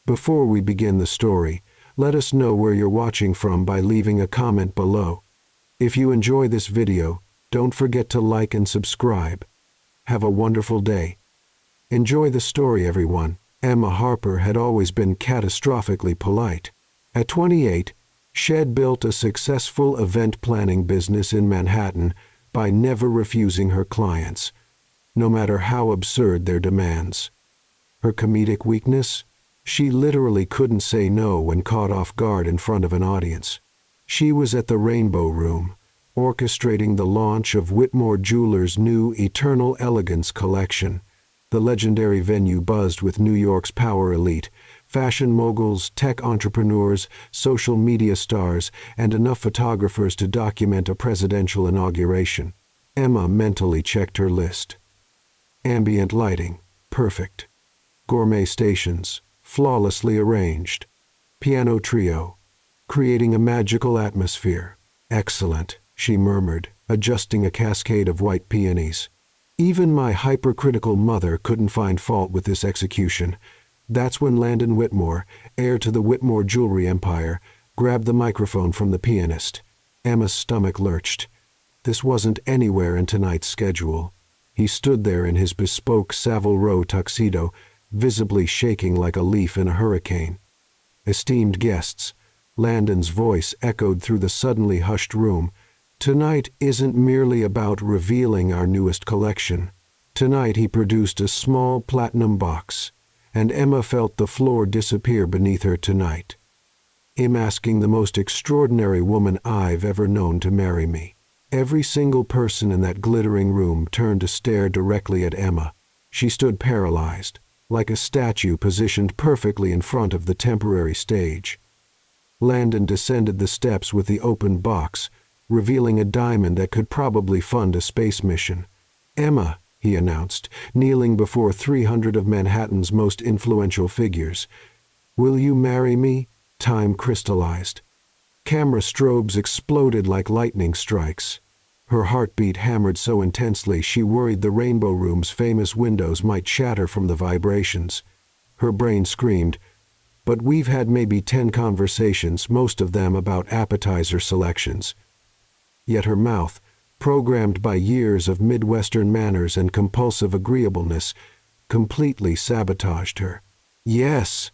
Before we begin the story, let us know where you're watching from by leaving a comment below. If you enjoy this video, don't forget to like and subscribe. Have a wonderful day. Enjoy the story, everyone. Emma Harper had always been catastrophically polite. At 28, she'd built a successful event planning business in Manhattan by never refusing her clients, no matter how absurd their demands. Her comedic weakness? She literally couldn't say no when caught off guard in front of an audience. She was at the Rainbow Room, orchestrating the launch of Whitmore Jewelers' new Eternal Elegance collection. The legendary venue buzzed with New York's power elite, fashion moguls, tech entrepreneurs, social media stars, and enough photographers to document a presidential inauguration. Emma mentally checked her list. Ambient lighting, perfect. Gourmet stations, flawlessly arranged. Piano trio, creating a magical atmosphere. Excellent, she murmured, adjusting a cascade of white peonies. Even my hypercritical mother couldn't find fault with this execution. That's when Landon Whitmore, heir to the Whitmore jewelry empire, grabbed the microphone from the pianist. Emma's stomach lurched. This wasn't anywhere in tonight's schedule. He stood there in his bespoke Savile Row tuxedo, visibly shaking like a leaf in a hurricane. Esteemed guests, Landon's voice echoed through the suddenly hushed room. Tonight isn't merely about revealing our newest collection. Tonight he produced a small platinum box, and Emma felt the floor disappear beneath her tonight. I'm asking the most extraordinary woman I've ever known to marry me. Every single person in that glittering room turned to stare directly at Emma. She stood paralyzed, like a statue positioned perfectly in front of the temporary stage. Landon descended the steps with the open box, revealing a diamond that could probably fund a space mission. "Emma," he announced, kneeling before 300 of Manhattan's most influential figures. "Will you marry me?" Time crystallized. Camera strobes exploded like lightning strikes. Her heartbeat hammered so intensely she worried the Rainbow Room's famous windows might shatter from the vibrations. Her brain screamed, "But we've had maybe 10 conversations, most of them about appetizer selections." Yet her mouth, programmed by years of Midwestern manners and compulsive agreeableness, completely sabotaged her. "Yes!"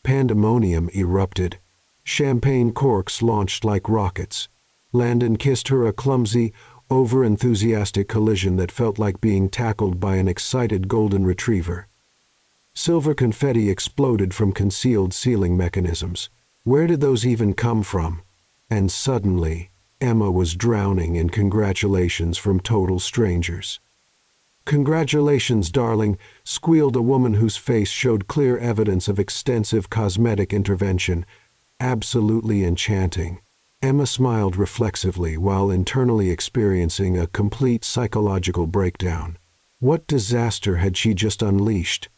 Pandemonium erupted. Champagne corks launched like rockets. Landon kissed her a clumsy, over-enthusiastic collision that felt like being tackled by an excited golden retriever. Silver confetti exploded from concealed ceiling mechanisms. Where did those even come from? And suddenly, Emma was drowning in congratulations from total strangers. "Congratulations, darling," squealed a woman whose face showed clear evidence of extensive cosmetic intervention. "Absolutely enchanting." Emma smiled reflexively while internally experiencing a complete psychological breakdown. What disaster had she just unleashed?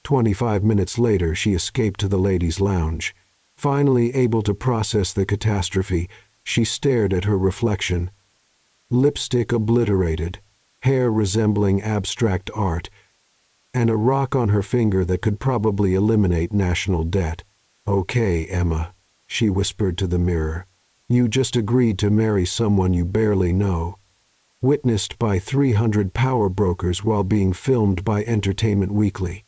25 minutes later, she escaped to the ladies' lounge. Finally able to process the catastrophe, she stared at her reflection. Lipstick obliterated, hair resembling abstract art, and a rock on her finger that could probably eliminate national debt. "Okay, Emma," she whispered to the mirror. "You just agreed to marry someone you barely know." Witnessed by 300 power brokers while being filmed by Entertainment Weekly.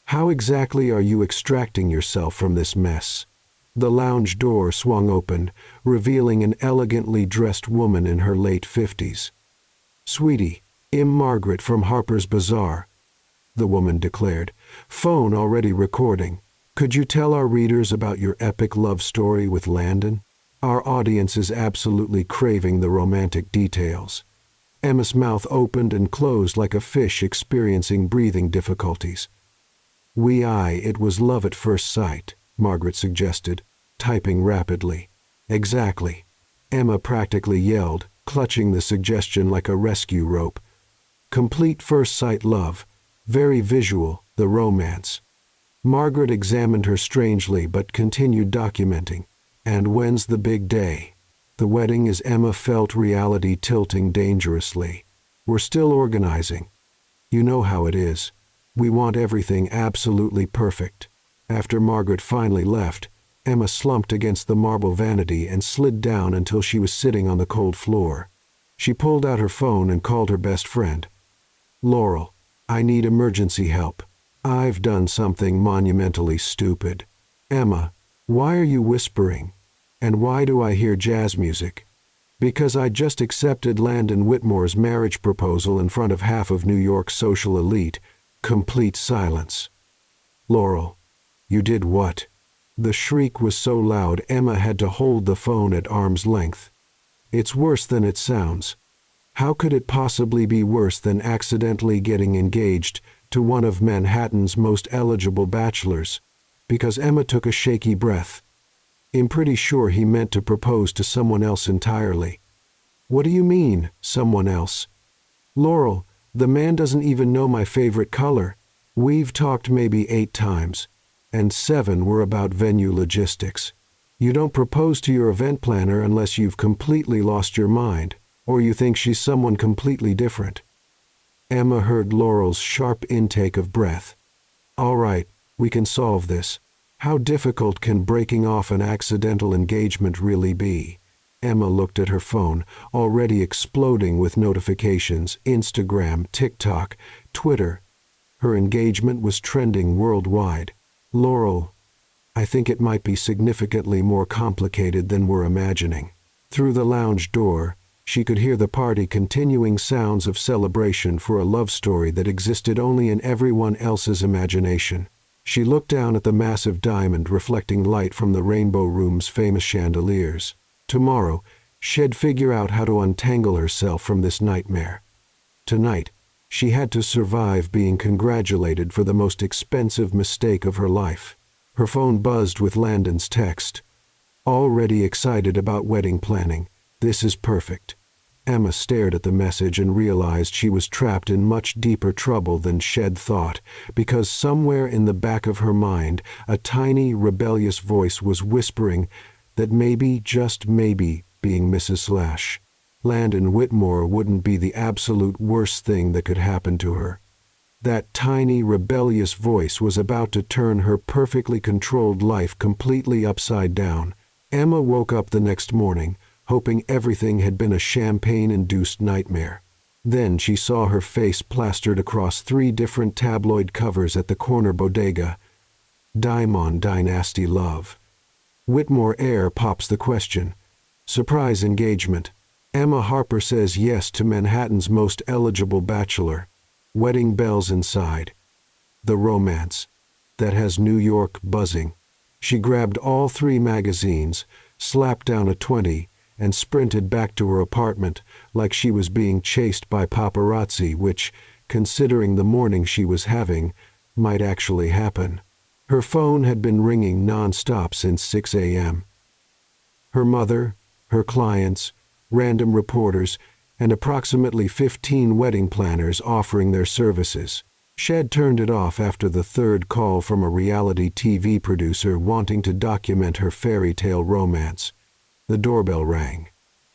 How exactly are you extracting yourself from this mess? The lounge door swung open, revealing an elegantly dressed woman in her late 50s. "Sweetie, I'm Margaret from Harper's Bazaar," the woman declared. "Phone already recording. Could you tell our readers about your epic love story with Landon? Our audience is absolutely craving the romantic details." Emma's mouth opened and closed like a fish experiencing breathing difficulties. It was love at first sight," Margaret suggested, typing rapidly. "Exactly," Emma practically yelled, clutching the suggestion like a rescue rope. "Complete first-sight love. Very visual, the romance." Margaret examined her strangely but continued documenting. "And when's the big day?" The wedding, as Emma felt reality tilting dangerously. "We're still organizing. You know how it is. We want everything absolutely perfect." After Margaret finally left, Emma slumped against the marble vanity and slid down until she was sitting on the cold floor. She pulled out her phone and called her best friend. "Laurel, I need emergency help. I've done something monumentally stupid." "Emma, why are you whispering? And why do I hear jazz music?" "Because I just accepted Landon Whitmore's marriage proposal in front of half of New York's social elite." Complete silence. "Laurel, you did what?" The shriek was so loud Emma had to hold the phone at arm's length. "It's worse than it sounds. How could it possibly be worse than accidentally getting engaged to one of Manhattan's most eligible bachelors?" Because Emma took a shaky breath. "I'm pretty sure he meant to propose to someone else entirely." "What do you mean, someone else?" "Laurel, the man doesn't even know my favorite color. We've talked maybe 8 times, and 7 were about venue logistics. You don't propose to your event planner unless you've completely lost your mind, or you think she's someone completely different." Emma heard Laurel's sharp intake of breath. "All right, we can solve this. How difficult can breaking off an accidental engagement really be?" Emma looked at her phone, already exploding with notifications, Instagram, TikTok, Twitter. Her engagement was trending worldwide. "Laurel, I think it might be significantly more complicated than we're imagining." Through the lounge door, she could hear the party continuing sounds of celebration for a love story that existed only in everyone else's imagination. She looked down at the massive diamond reflecting light from the Rainbow Room's famous chandeliers. Tomorrow, she'd figure out how to untangle herself from this nightmare. Tonight, she had to survive being congratulated for the most expensive mistake of her life. Her phone buzzed with Landon's text. "Already excited about wedding planning. This is perfect." Emma stared at the message and realized she was trapped in much deeper trouble than she'd thought, because somewhere in the back of her mind, a tiny, rebellious voice was whispering that maybe, just maybe, being Mrs. / Landon Whitmore wouldn't be the absolute worst thing that could happen to her. That tiny, rebellious voice was about to turn her perfectly controlled life completely upside down. Emma woke up the next morning, hoping everything had been a champagne-induced nightmare. Then she saw her face plastered across 3 different tabloid covers at the corner bodega. Diamond Dynasty Love. Whitmore Air pops the question. Surprise engagement. Emma Harper says yes to Manhattan's most eligible bachelor. Wedding bells inside. The romance. That has New York buzzing. She grabbed all 3 magazines, slapped down a 20, and sprinted back to her apartment like she was being chased by paparazzi, which, considering the morning she was having, might actually happen. Her phone had been ringing non-stop since 6 a.m. Her mother, her clients, random reporters, and approximately 15 wedding planners offering their services. She'd turned it off after the 3rd call from a reality TV producer wanting to document her fairy tale romance. The doorbell rang.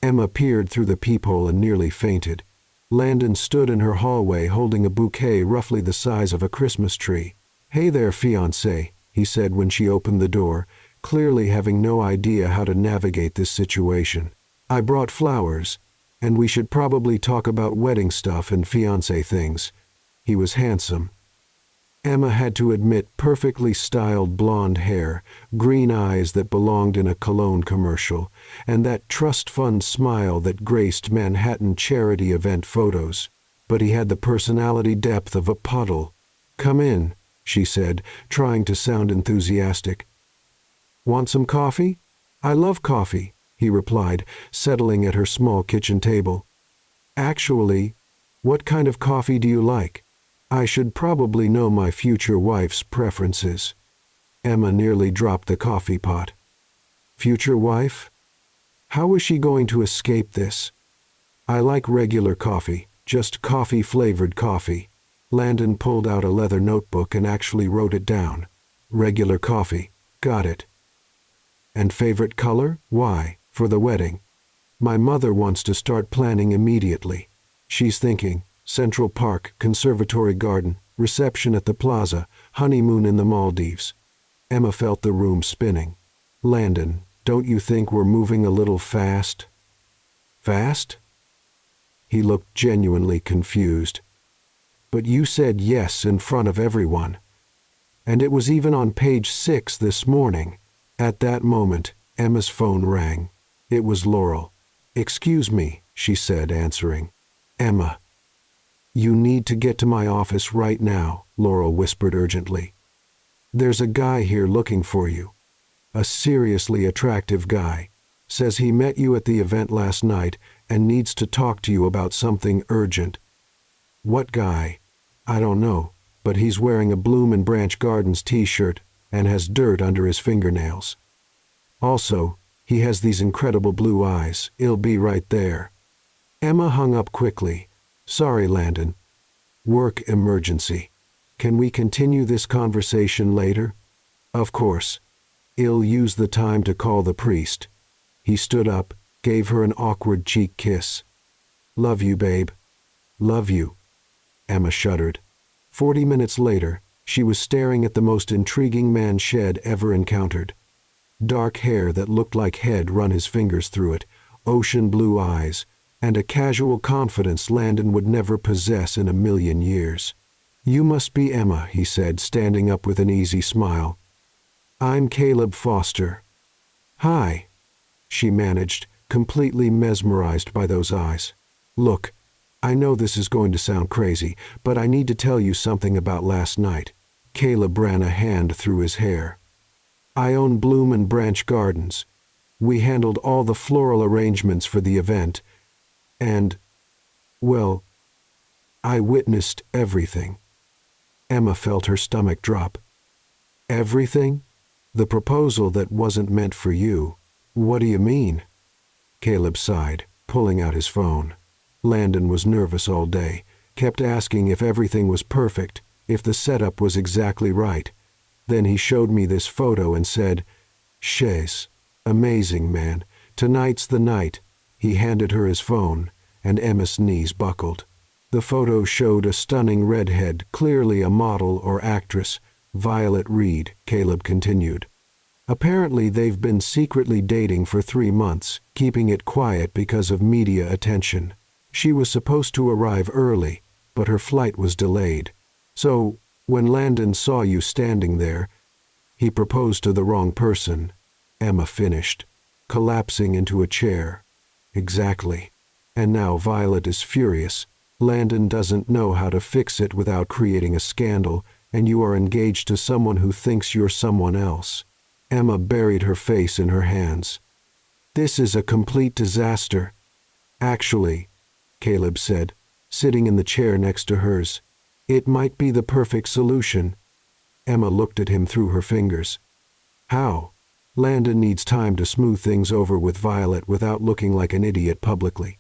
Emma peered through the peephole and nearly fainted. Landon stood in her hallway holding a bouquet roughly the size of a Christmas tree. "Hey there, fiancé," he said when she opened the door, clearly having no idea how to navigate this situation. "I brought flowers, and we should probably talk about wedding stuff and fiancé things." He was handsome. Emma had to admit perfectly styled blonde hair, green eyes that belonged in a cologne commercial, and that trust fund smile that graced Manhattan charity event photos. But he had the personality depth of a puddle. "Come in," she said, trying to sound enthusiastic. "Want some coffee?" "I love coffee," he replied, settling at her small kitchen table. "Actually, what kind of coffee do you like? I should probably know my future wife's preferences." Emma nearly dropped the coffee pot. Future wife? How was she going to escape this? "I like regular coffee, just coffee-flavored coffee." Landon pulled out a leather notebook and actually wrote it down. "Regular coffee. Got it. And favorite color? Why? For the wedding?" "My mother wants to start planning immediately. She's thinking Central Park, Conservatory Garden, reception at the Plaza, honeymoon in the Maldives." Emma felt the room spinning. Landon, don't you think we're moving a little fast? Fast? He looked genuinely confused. But you said yes in front of everyone. And it was even on page 6 this morning. At that moment, Emma's phone rang. It was Laurel. "Excuse me," she said, answering. "Emma." "You need to get to my office right now," Laurel whispered urgently. "There's a guy here looking for you. A seriously attractive guy. Says he met you at the event last night and needs to talk to you about something urgent." "What guy?" "I don't know, but he's wearing a Bloom and Branch Gardens t-shirt and has dirt under his fingernails. Also, he has these incredible blue eyes. He'll be right there." Emma hung up quickly. "Sorry, Landon. Work emergency. Can we continue this conversation later?" "Of course. He'll use the time to call the priest." He stood up, gave her an awkward cheek kiss. "Love you, babe." "Love you." Emma shuddered. 40 minutes later, she was staring at the most intriguing man Shed ever encountered. Dark hair that looked like he'd run his fingers through it, ocean blue eyes, and a casual confidence Landon would never possess in a million years. "You must be Emma," he said, standing up with an easy smile. "I'm Caleb Foster." "Hi," she managed, completely mesmerized by those eyes. "Look, I know this is going to sound crazy, but I need to tell you something about last night." Caleb ran a hand through his hair. "I own Bloom and Branch Gardens. We handled all the floral arrangements for the event. And, well, I witnessed everything." Emma felt her stomach drop. "Everything? The proposal that wasn't meant for you. What do you mean?" Caleb sighed, pulling out his phone. Landon was nervous all day, kept asking if everything was perfect, if the setup was exactly right. Then he showed me this photo and said, "Shays, amazing, man. Tonight's the night." He handed her his phone, and Emma's knees buckled. The photo showed a stunning redhead, clearly a model or actress, Violet Reed, Caleb continued. "Apparently they've been secretly dating for 3 months, keeping it quiet because of media attention. She was supposed to arrive early, but her flight was delayed. So, when Landon saw you standing there, he proposed to the wrong person," Emma finished, collapsing into a chair. "Exactly. And now Violet is furious. Landon doesn't know how to fix it without creating a scandal, and you are engaged to someone who thinks you're someone else." Emma buried her face in her hands. "This is a complete disaster." "Actually," Caleb said, sitting in the chair next to hers, "it might be the perfect solution." Emma looked at him through her fingers. "How?" "Landon needs time to smooth things over with Violet without looking like an idiot publicly.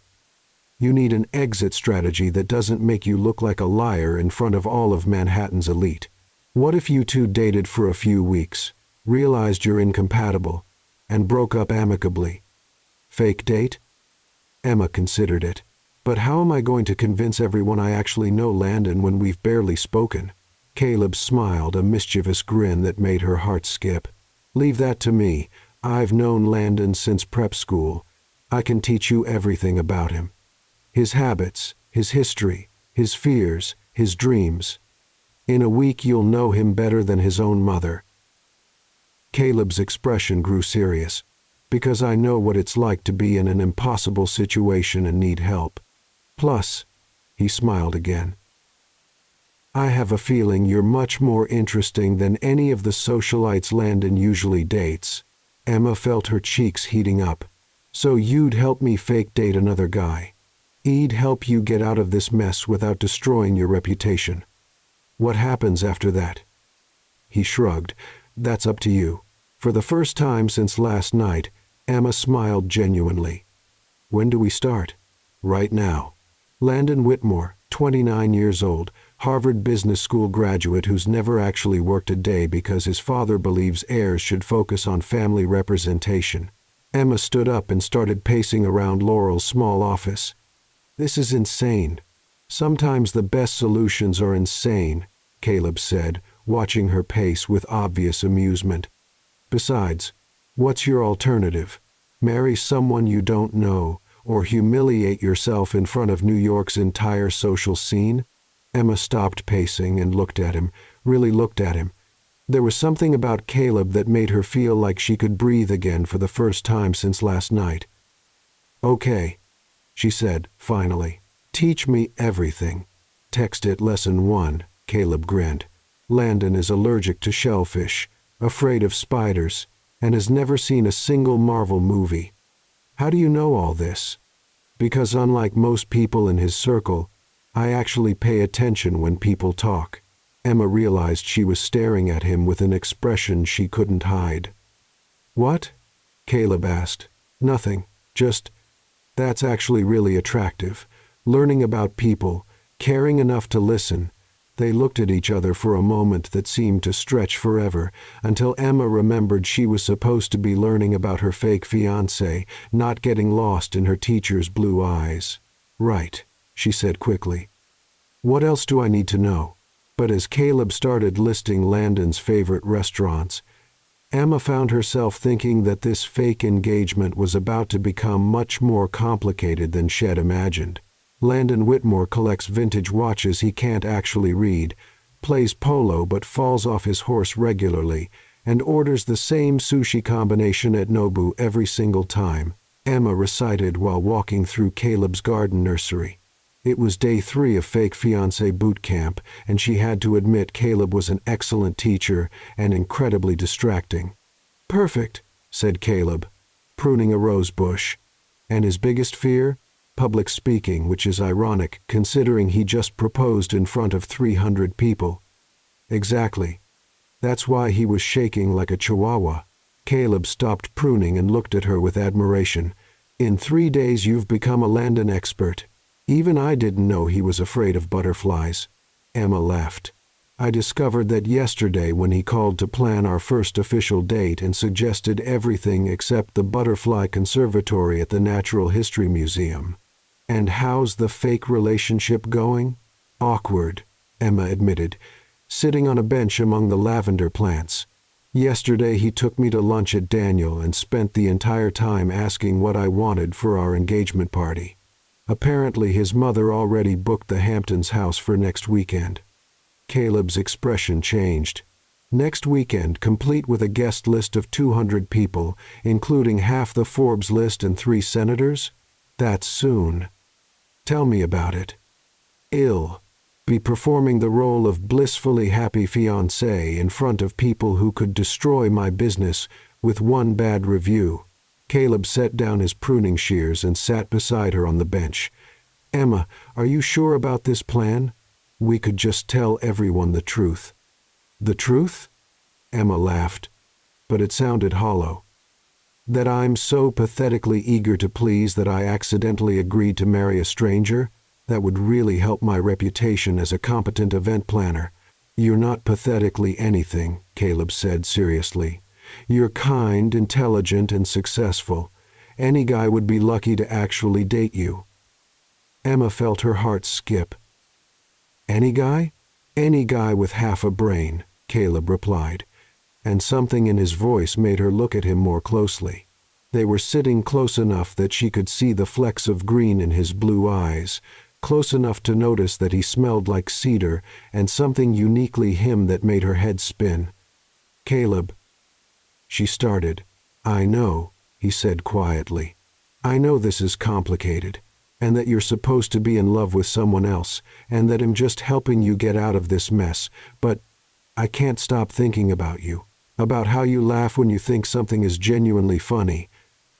You need an exit strategy that doesn't make you look like a liar in front of all of Manhattan's elite. What if you two dated for a few weeks, realized you're incompatible, and broke up amicably? Fake date?" Emma considered it. "But how am I going to convince everyone I actually know Landon when we've barely spoken?" Caleb smiled, a mischievous grin that made her heart skip. "Leave that to me. I've known Landon since prep school. I can teach you everything about him. His habits, his history, his fears, his dreams. In a week you'll know him better than his own mother." Caleb's expression grew serious. "Because I know what it's like to be in an impossible situation and need help. Plus," he smiled again, "I have a feeling you're much more interesting than any of the socialites Landon usually dates." Emma felt her cheeks heating up. "So you'd help me fake date another guy. He'd help you get out of this mess without destroying your reputation. What happens after that?" He shrugged. "That's up to you." For the first time since last night, Emma smiled genuinely. "When do we start?" "Right now." Landon Whitmore, 29 years old, Harvard Business School graduate who's never actually worked a day because his father believes heirs should focus on family representation. Emma stood up and started pacing around Laurel's small office. "This is insane." "Sometimes the best solutions are insane," Caleb said, watching her pace with obvious amusement. Besides, what's your alternative? Marry someone you don't know, or humiliate yourself in front of New York's entire social scene? Emma stopped pacing and looked at him, really looked at him. There was something about Caleb that made her feel like she could breathe again for the first time since last night. "Okay," she said, finally. "Teach me everything." Text it lesson 1, Caleb grinned. Landon is allergic to shellfish, afraid of spiders, and has never seen a single Marvel movie. How do you know all this? Because unlike most people in his circle, I actually pay attention when people talk. Emma realized she was staring at him with an expression she couldn't hide. "What?" Caleb asked. "Nothing. Just, that's actually really attractive. Learning about people, caring enough to listen." They looked at each other for a moment that seemed to stretch forever, until Emma remembered she was supposed to be learning about her fake fiancé, not getting lost in her teacher's blue eyes. "Right," she said quickly. "What else do I need to know?" But as Caleb started listing Landon's favorite restaurants, Emma found herself thinking that this fake engagement was about to become much more complicated than she'd imagined. Landon Whitmore collects vintage watches he can't actually read, plays polo but falls off his horse regularly, and orders the same sushi combination at Nobu every single time, Emma recited while walking through Caleb's garden nursery. It was day 3 of Fake Fiancé boot camp, and she had to admit Caleb was an excellent teacher and incredibly distracting. "Perfect," said Caleb, pruning a rose bush. And his biggest fear? Public speaking, which is ironic considering he just proposed in front of 300 people. Exactly. That's why he was shaking like a chihuahua. Caleb stopped pruning and looked at her with admiration. "In 3 days you've become a Landon expert. Even I didn't know he was afraid of butterflies." Emma laughed. "I discovered that yesterday when he called to plan our first official date and suggested everything except the butterfly conservatory at the Natural History Museum." "And how's the fake relationship going?" "Awkward," Emma admitted, "sitting on a bench among the lavender plants. Yesterday he took me to lunch at Daniel and spent the entire time asking what I wanted for our engagement party. Apparently his mother already booked the Hamptons house for next weekend." Caleb's expression changed. "Next weekend, complete with a guest list of 200 people, including half the Forbes list and 3 senators? That's soon. Tell me about it." "Ill. Be performing the role of blissfully happy fiancé in front of people who could destroy my business with one bad review." Caleb set down his pruning shears and sat beside her on the bench. "Emma, are you sure about this plan? We could just tell everyone the truth." "The truth?" Emma laughed, but it sounded hollow. "That I'm so pathetically eager to please that I accidentally agreed to marry a stranger? That would really help my reputation as a competent event planner." "You're not pathetically anything," Caleb said seriously. "You're kind, intelligent, and successful. Any guy would be lucky to actually date you." Emma felt her heart skip. "Any guy?" "Any guy with half a brain," Caleb replied, and something in his voice made her look at him more closely. They were sitting close enough that she could see the flecks of green in his blue eyes, close enough to notice that he smelled like cedar and something uniquely him that made her head spin. "Caleb," she started. "I know," he said quietly. "I know this is complicated, and that you're supposed to be in love with someone else, and that I'm just helping you get out of this mess, but I can't stop thinking about you. About how you laugh when you think something is genuinely funny,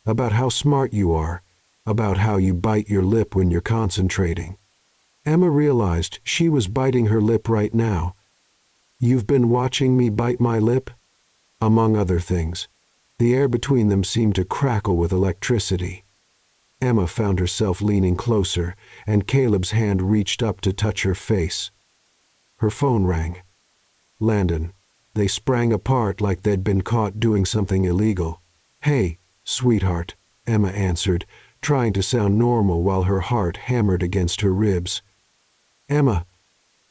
about how smart you are, about how you bite your lip when you're concentrating." Emma realized she was biting her lip right now. "You've been watching me bite my lip?" Among other things. The air between them seemed to crackle with electricity. Emma found herself leaning closer, and Caleb's hand reached up to touch her face. Her phone rang. Landon. They sprang apart like they'd been caught doing something illegal. "Hey, sweetheart," Emma answered, trying to sound normal while her heart hammered against her ribs. "Emma,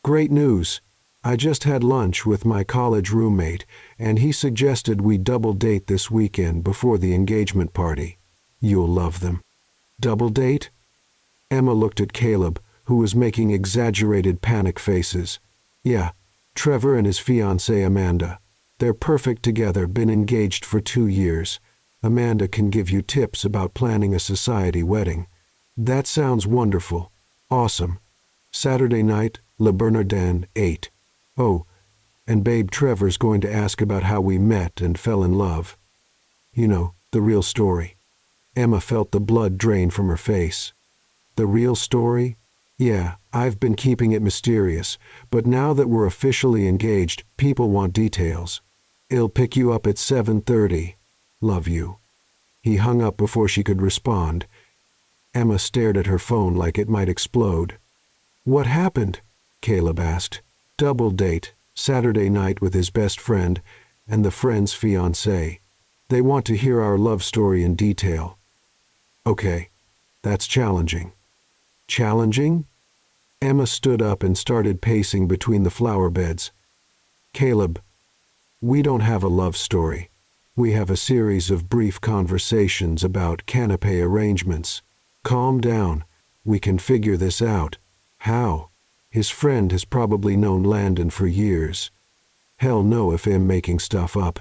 great news. I just had lunch with my college roommate, and he suggested we double date this weekend before the engagement party. You'll love them. Double date? Emma looked at Caleb, who was making exaggerated panic faces. Yeah, Trevor and his fiancée Amanda. They're perfect together, been engaged for 2 years. Amanda can give you tips about planning a society wedding. That sounds wonderful. Awesome. Saturday night, Le Bernardin, 8. Oh, and babe, Trevor's going to ask about how we met and fell in love. You know, the real story. Emma felt the blood drain from her face. The real story? Yeah, I've been keeping it mysterious, but now that we're officially engaged, people want details. I'll pick you up at 7:30. Love you. He hung up before she could respond. Emma stared at her phone like it might explode. What happened? Caleb asked. Double date, Saturday night with his best friend and the friend's fiancée. They want to hear our love story in detail. Okay, that's challenging. Challenging? Emma stood up and started pacing between the flower beds. Caleb, we don't have a love story. We have a series of brief conversations about canapé arrangements. Calm down. We can figure this out. How? His friend has probably known Landon for years. Hell no if I'm making stuff up.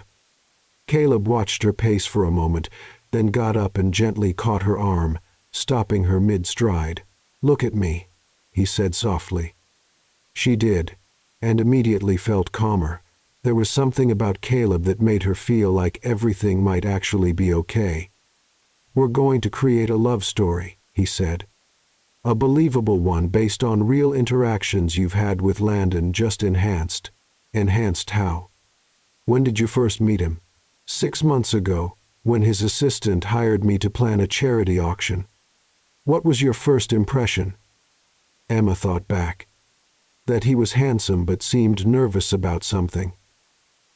Caleb watched her pace for a moment, then got up and gently caught her arm, stopping her mid-stride. Look at me, he said softly. She did, and immediately felt calmer. There was something about Caleb that made her feel like everything might actually be okay. We're going to create a love story, he said. A believable one based on real interactions you've had with Landon, just enhanced. Enhanced how? When did you first meet him? 6 months ago, when his assistant hired me to plan a charity auction. What was your first impression? Emma thought back. That he was handsome but seemed nervous about something.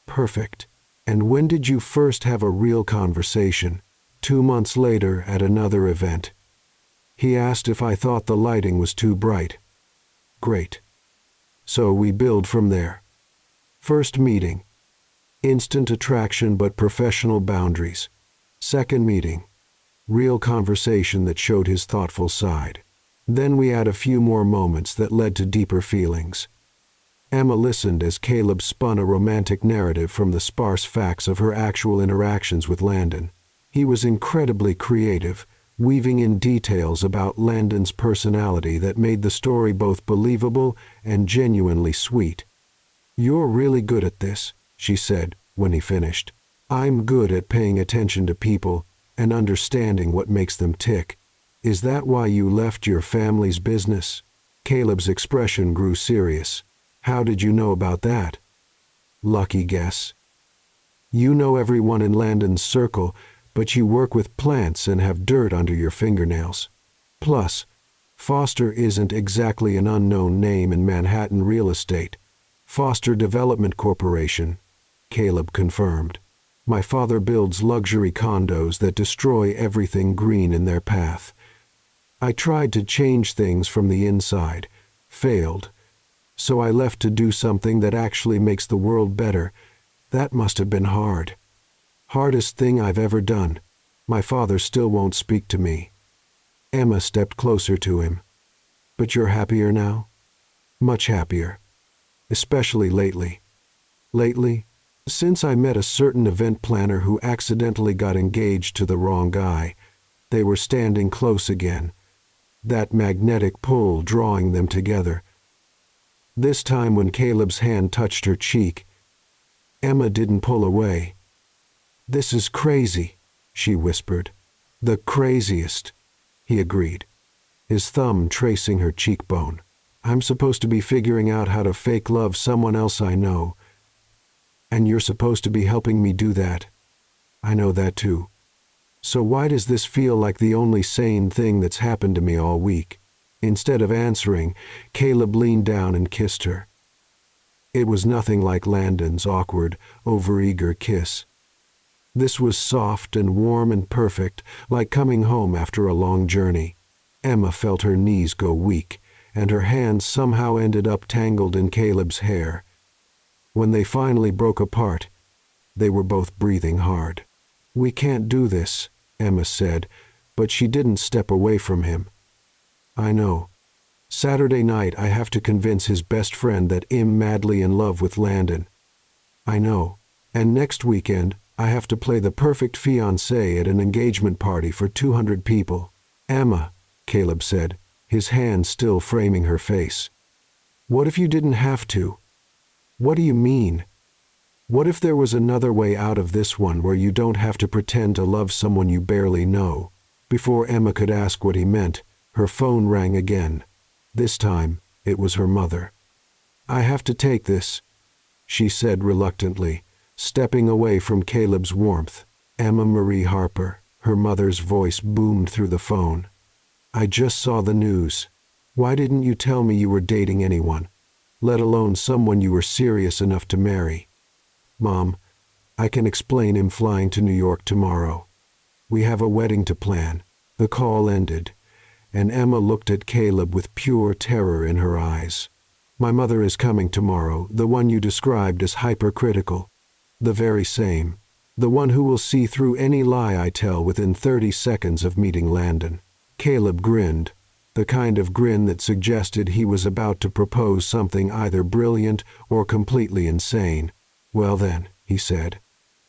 Perfect. And when did you first have a real conversation? 2 months later at another event. He asked if I thought the lighting was too bright. Great. So we build from there. First meeting. Instant attraction but professional boundaries. Second meeting. Real conversation that showed his thoughtful side. Then we add a few more moments that led to deeper feelings. Emma listened as Caleb spun a romantic narrative from the sparse facts of her actual interactions with Landon. He was incredibly creative, weaving in details about Landon's personality that made the story both believable and genuinely sweet. You're really good at this, she said when he finished. I'm good at paying attention to people and understanding what makes them tick. Is that why you left your family's business? Caleb's expression grew serious. How did you know about that? Lucky guess. You know everyone in Landon's circle, but you work with plants and have dirt under your fingernails. Plus, Foster isn't exactly an unknown name in Manhattan real estate. Foster Development Corporation, Caleb confirmed. My father builds luxury condos that destroy everything green in their path. I tried to change things from the inside, failed. So I left to do something that actually makes the world better. That must have been hard. Hardest thing I've ever done. My father still won't speak to me. Emma stepped closer to him. But you're happier now? Much happier. Especially lately. Lately? Since I met a certain event planner who accidentally got engaged to the wrong guy. They were standing close again. That magnetic pull drawing them together. This time when Caleb's hand touched her cheek, Emma didn't pull away. This is crazy, she whispered. The craziest, he agreed, his thumb tracing her cheekbone. I'm supposed to be figuring out how to fake love someone else I know. And you're supposed to be helping me do that. I know that too. So why does this feel like the only sane thing that's happened to me all week? Instead of answering, Caleb leaned down and kissed her. It was nothing like Landon's awkward, overeager kiss. This was soft and warm and perfect, like coming home after a long journey. Emma felt her knees go weak, and her hands somehow ended up tangled in Caleb's hair. When they finally broke apart, they were both breathing hard. "We can't do this," Emma said, but she didn't step away from him. "I know. Saturday night I have to convince his best friend that I'm madly in love with Landon." "I know. And next weekend I have to play the perfect fiancé at an engagement party for 200 people." "Emma," Caleb said, his hand still framing her face. "What if you didn't have to? What do you mean? What if there was another way out of this one where you don't have to pretend to love someone you barely know?" Before Emma could ask what he meant, her phone rang again. This time, it was her mother. "I have to take this," she said reluctantly, stepping away from Caleb's warmth. "Emma Marie Harper," her mother's voice boomed through the phone. "I just saw the news. Why didn't you tell me you were dating anyone, let alone someone you were serious enough to marry?" "Mom, I can explain him flying to New York tomorrow. We have a wedding to plan." The call ended, and Emma looked at Caleb with pure terror in her eyes. "My mother is coming tomorrow, the one you described as hypercritical. The very same. The one who will see through any lie I tell within 30 seconds of meeting Landon." Caleb grinned, the kind of grin that suggested he was about to propose something either brilliant or completely insane. "Well then," he said,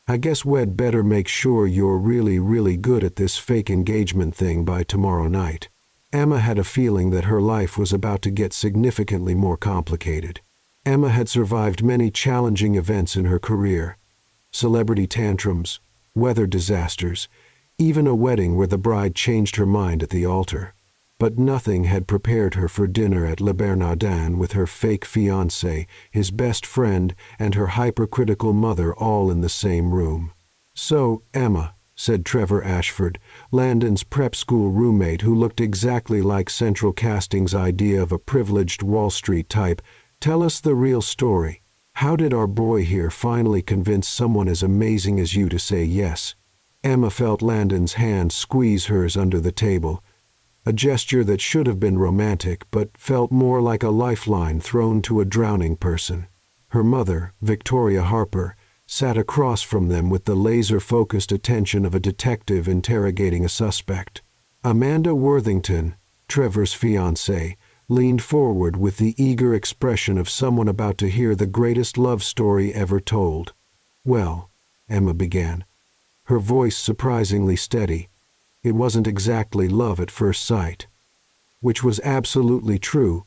"I guess we'd better make sure you're really, really good at this fake engagement thing by tomorrow night." Emma had a feeling that her life was about to get significantly more complicated. Emma had survived many challenging events in her career: celebrity tantrums, weather disasters, even a wedding where the bride changed her mind at the altar. But nothing had prepared her for dinner at Le Bernardin with her fake fiancé, his best friend, and her hypercritical mother all in the same room. "So, Emma," said Trevor Ashford, Landon's prep school roommate who looked exactly like Central Casting's idea of a privileged Wall Street type, "tell us the real story. How did our boy here finally convince someone as amazing as you to say yes?" Emma felt Landon's hand squeeze hers under the table, a gesture that should have been romantic but felt more like a lifeline thrown to a drowning person. Her mother, Victoria Harper, sat across from them with the laser-focused attention of a detective interrogating a suspect. Amanda Worthington, Trevor's fiancée, leaned forward with the eager expression of someone about to hear the greatest love story ever told. "Well," Emma began, her voice surprisingly steady, "it wasn't exactly love at first sight." Which was absolutely true,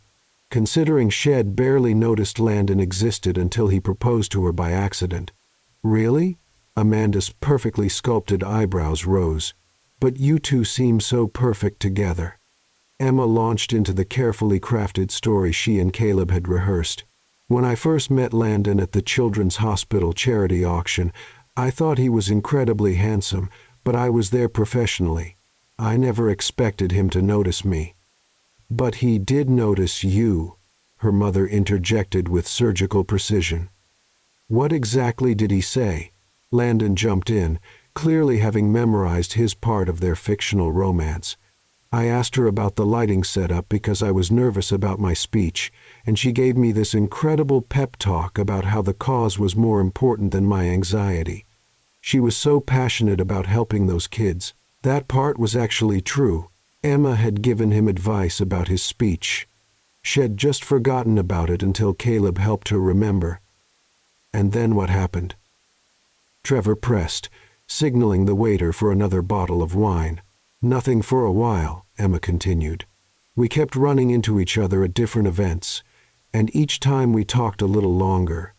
considering Shed barely noticed Landon existed until he proposed to her by accident. "Really?" Amanda's perfectly sculpted eyebrows rose. "But you two seem so perfect together." Emma launched into the carefully crafted story she and Caleb had rehearsed. "When I first met Landon at the Children's Hospital charity auction, I thought he was incredibly handsome, but I was there professionally. I never expected him to notice me." "But he did notice you," her mother interjected with surgical precision. "What exactly did he say?" Landon jumped in, clearly having memorized his part of their fictional romance. "I asked her about the lighting setup because I was nervous about my speech, and she gave me this incredible pep talk about how the cause was more important than my anxiety. She was so passionate about helping those kids. That part was actually true. Emma had given him advice about his speech. She'd just forgotten about it until Caleb helped her remember." "And then what happened?" Trevor pressed, signaling the waiter for another bottle of wine. "Nothing for a while," Emma continued. "We kept running into each other at different events, and each time we talked a little longer.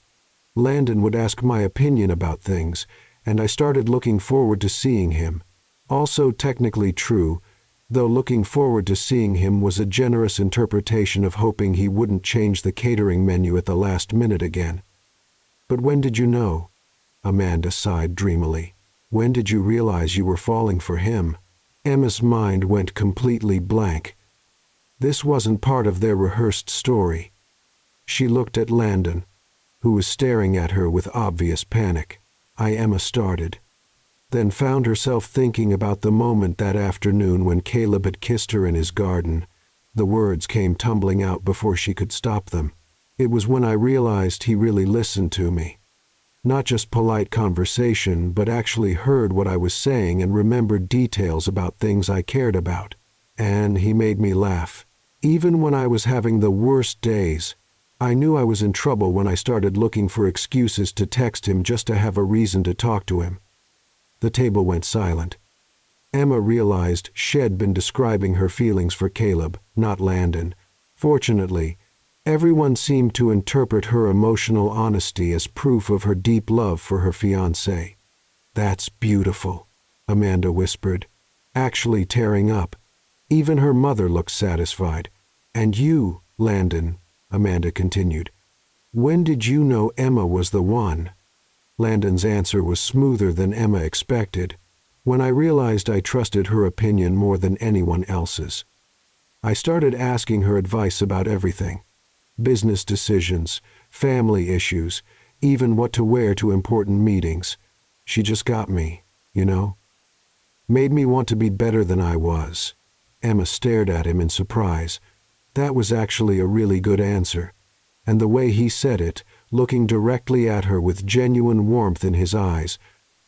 Landon would ask my opinion about things, and I started looking forward to seeing him. Also technically true, though looking forward to seeing him was a generous interpretation of hoping he wouldn't change the catering menu at the last minute again." "But when did you know?" Amanda sighed dreamily. "When did you realize you were falling for him?" Emma's mind went completely blank. This wasn't part of their rehearsed story. She looked at Landon, who was staring at her with obvious panic. Emma started, then found herself thinking about the moment that afternoon when Caleb had kissed her in his garden. The words came tumbling out before she could stop them. It was when I realized he really listened to me. Not just polite conversation, but actually heard what I was saying and remembered details about things I cared about. And he made me laugh. Even when I was having the worst days, I knew I was in trouble when I started looking for excuses to text him just to have a reason to talk to him. The table went silent. Emma realized she'd been describing her feelings for Caleb, not Landon. Fortunately, everyone seemed to interpret her emotional honesty as proof of her deep love for her fiancé. "That's beautiful," Amanda whispered, actually tearing up. Even her mother looked satisfied. "And you, Landon," Amanda continued, "when did you know Emma was the one?" Landon's answer was smoother than Emma expected. "When I realized I trusted her opinion more than anyone else's. I started asking her advice about everything. Business decisions, family issues, even what to wear to important meetings. She just got me, you know? Made me want to be better than I was." Emma stared at him in surprise. That was actually a really good answer. And the way he said it, looking directly at her with genuine warmth in his eyes,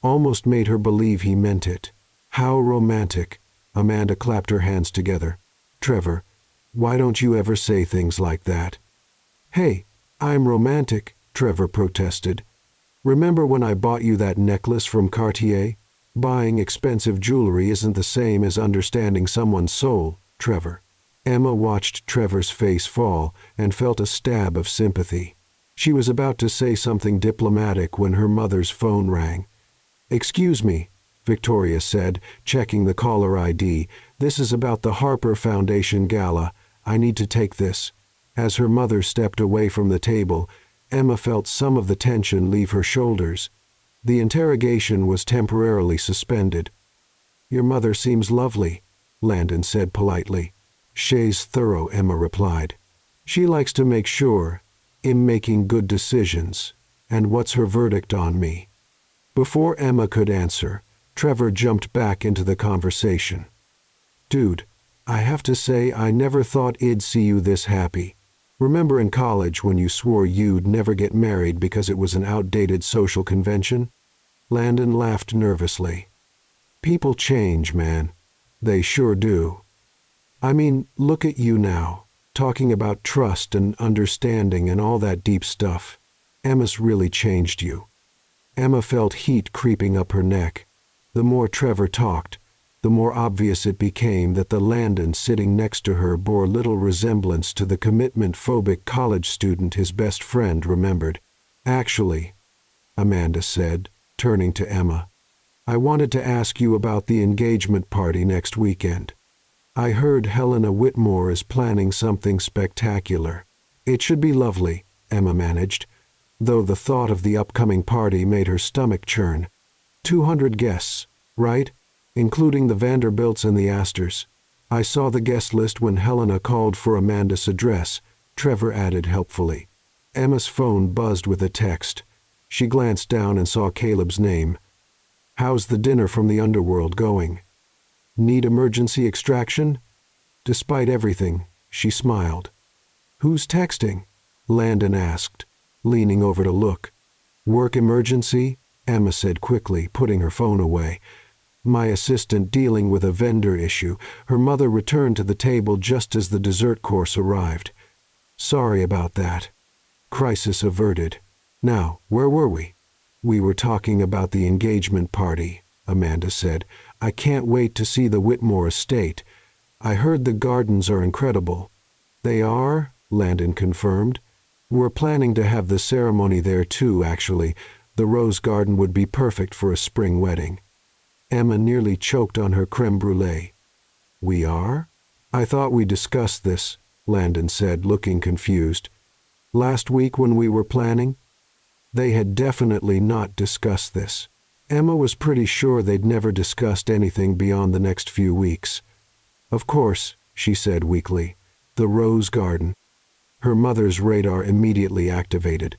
almost made her believe he meant it. How romantic. Amanda clapped her hands together. "Trevor, why don't you ever say things like that?" "Hey, I'm romantic," Trevor protested. "Remember when I bought you that necklace from Cartier? Buying expensive jewelry isn't the same as understanding someone's soul, Trevor." Emma watched Trevor's face fall and felt a stab of sympathy. She was about to say something diplomatic when her mother's phone rang. "Excuse me," Victoria said, checking the caller ID. "This is about the Harper Foundation Gala. I need to take this." As her mother stepped away from the table, Emma felt some of the tension leave her shoulders. The interrogation was temporarily suspended. "Your mother seems lovely," Landon said politely. "She's thorough," Emma replied. "She likes to make sure I'm making good decisions. And what's her verdict on me?" Before Emma could answer, Trevor jumped back into the conversation. "Dude, I have to say I never thought I'd see you this happy. Remember in college when you swore you'd never get married because it was an outdated social convention?" Landon laughed nervously. "People change, man. They sure do. I mean, look at you now, talking about trust and understanding and all that deep stuff. Emma's really changed you." Emma felt heat creeping up her neck. The more Trevor talked, the more obvious it became that the Landon sitting next to her bore little resemblance to the commitment-phobic college student his best friend remembered. "Actually," Amanda said, turning to Emma, "I wanted to ask you about the engagement party next weekend. I heard Helena Whitmore is planning something spectacular. It should be lovely," Emma managed, though the thought of the upcoming party made her stomach churn. 200 guests, right? Including the Vanderbilts and the Astors. "I saw the guest list when Helena called for Amanda's address," Trevor added helpfully. Emma's phone buzzed with a text. She glanced down and saw Caleb's name. "How's the dinner from the underworld going? Need emergency extraction?" Despite everything, she smiled. "Who's texting?" Landon asked, leaning over to look. "Work emergency?" Emma said quickly, putting her phone away. "My assistant dealing with a vendor issue." Her mother returned to the table just as the dessert course arrived. "Sorry about that." Crisis averted. "Now, where were we?" "We were talking about the engagement party," Amanda said. "I can't wait to see the Whitmore estate. I heard the gardens are incredible." "They are?" Landon confirmed. "We're planning to have the ceremony there too, actually. The rose garden would be perfect for a spring wedding." Emma nearly choked on her creme brulee. "We are? I thought we discussed this," Landon said, looking confused. "Last week when we were planning?" They had definitely not discussed this. Emma was pretty sure they'd never discussed anything beyond the next few weeks. "Of course," she said weakly. "The rose garden." Her mother's radar immediately activated.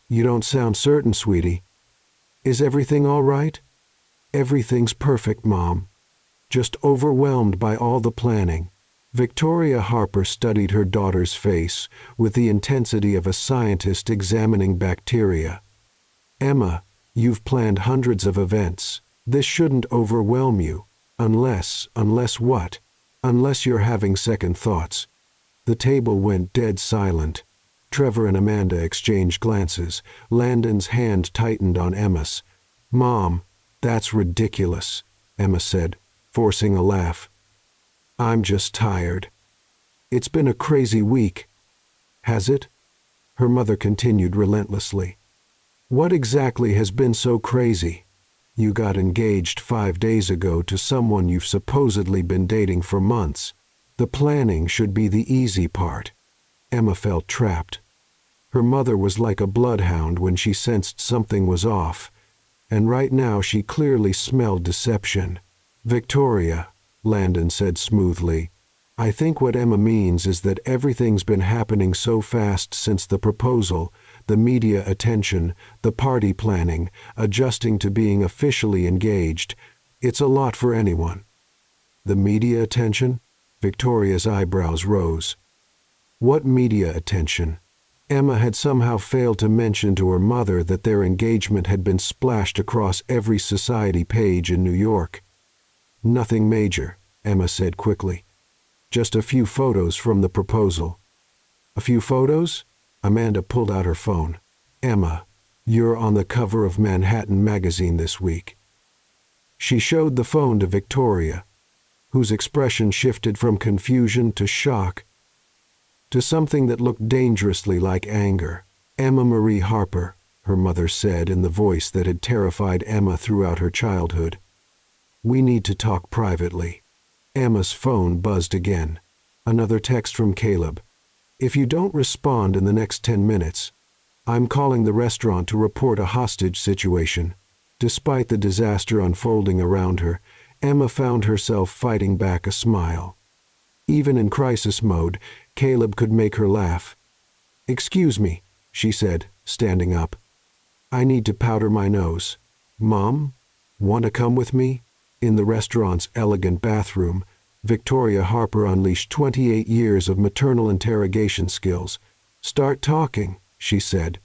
"You don't sound certain, sweetie. Is everything all right?" "Everything's perfect, Mom. Just overwhelmed by all the planning." Victoria Harper studied her daughter's face with the intensity of a scientist examining bacteria. "Emma, you've planned hundreds of events. This shouldn't overwhelm you. Unless what? Unless you're having second thoughts." The table went dead silent. Trevor and Amanda exchanged glances. Landon's hand tightened on Emma's. "Mom, that's ridiculous," Emma said, forcing a laugh. "I'm just tired." "It's been a crazy week." "Has it?" Her mother continued relentlessly. "What exactly has been so crazy? You got engaged 5 days ago to someone you've supposedly been dating for months. The planning should be the easy part." Emma felt trapped. Her mother was like a bloodhound when she sensed something was off, and right now she clearly smelled deception. "Victoria," Landon said smoothly, "I think what Emma means is that everything's been happening so fast since the proposal, the media attention, the party planning, adjusting to being officially engaged. It's a lot for anyone." "The media attention?" Victoria's eyebrows rose. "What media attention?" Emma had somehow failed to mention to her mother that their engagement had been splashed across every society page in New York. "Nothing major," Emma said quickly. "Just a few photos from the proposal." "A few photos?" Amanda pulled out her phone. "Emma, you're on the cover of Manhattan magazine this week." She showed the phone to Victoria, whose expression shifted from confusion to shock to something that looked dangerously like anger. "Emma Marie Harper," her mother said in the voice that had terrified Emma throughout her childhood. "We need to talk privately." Emma's phone buzzed again. Another text from Caleb. "If you don't respond in the next 10 minutes, I'm calling the restaurant to report a hostage situation." Despite the disaster unfolding around her, Emma found herself fighting back a smile. Even in crisis mode, Caleb could make her laugh. "Excuse me," she said, standing up. "I need to powder my nose. Mom, want to come with me?" In the restaurant's elegant bathroom, Victoria Harper unleashed 28 years of maternal interrogation skills. "Start talking," she said.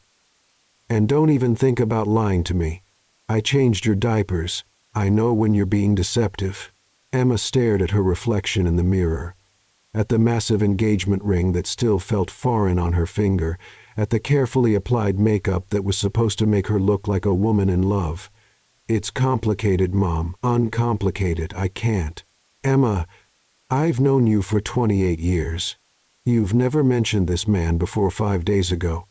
"And don't even think about lying to me. I changed your diapers. I know when you're being deceptive." Emma stared at her reflection in the mirror, at the massive engagement ring that still felt foreign on her finger, at the carefully applied makeup that was supposed to make her look like a woman in love. "It's complicated, Mom. Uncomplicated. I can't." "Emma, I've known you for 28 years. You've never mentioned this man before 5 days ago.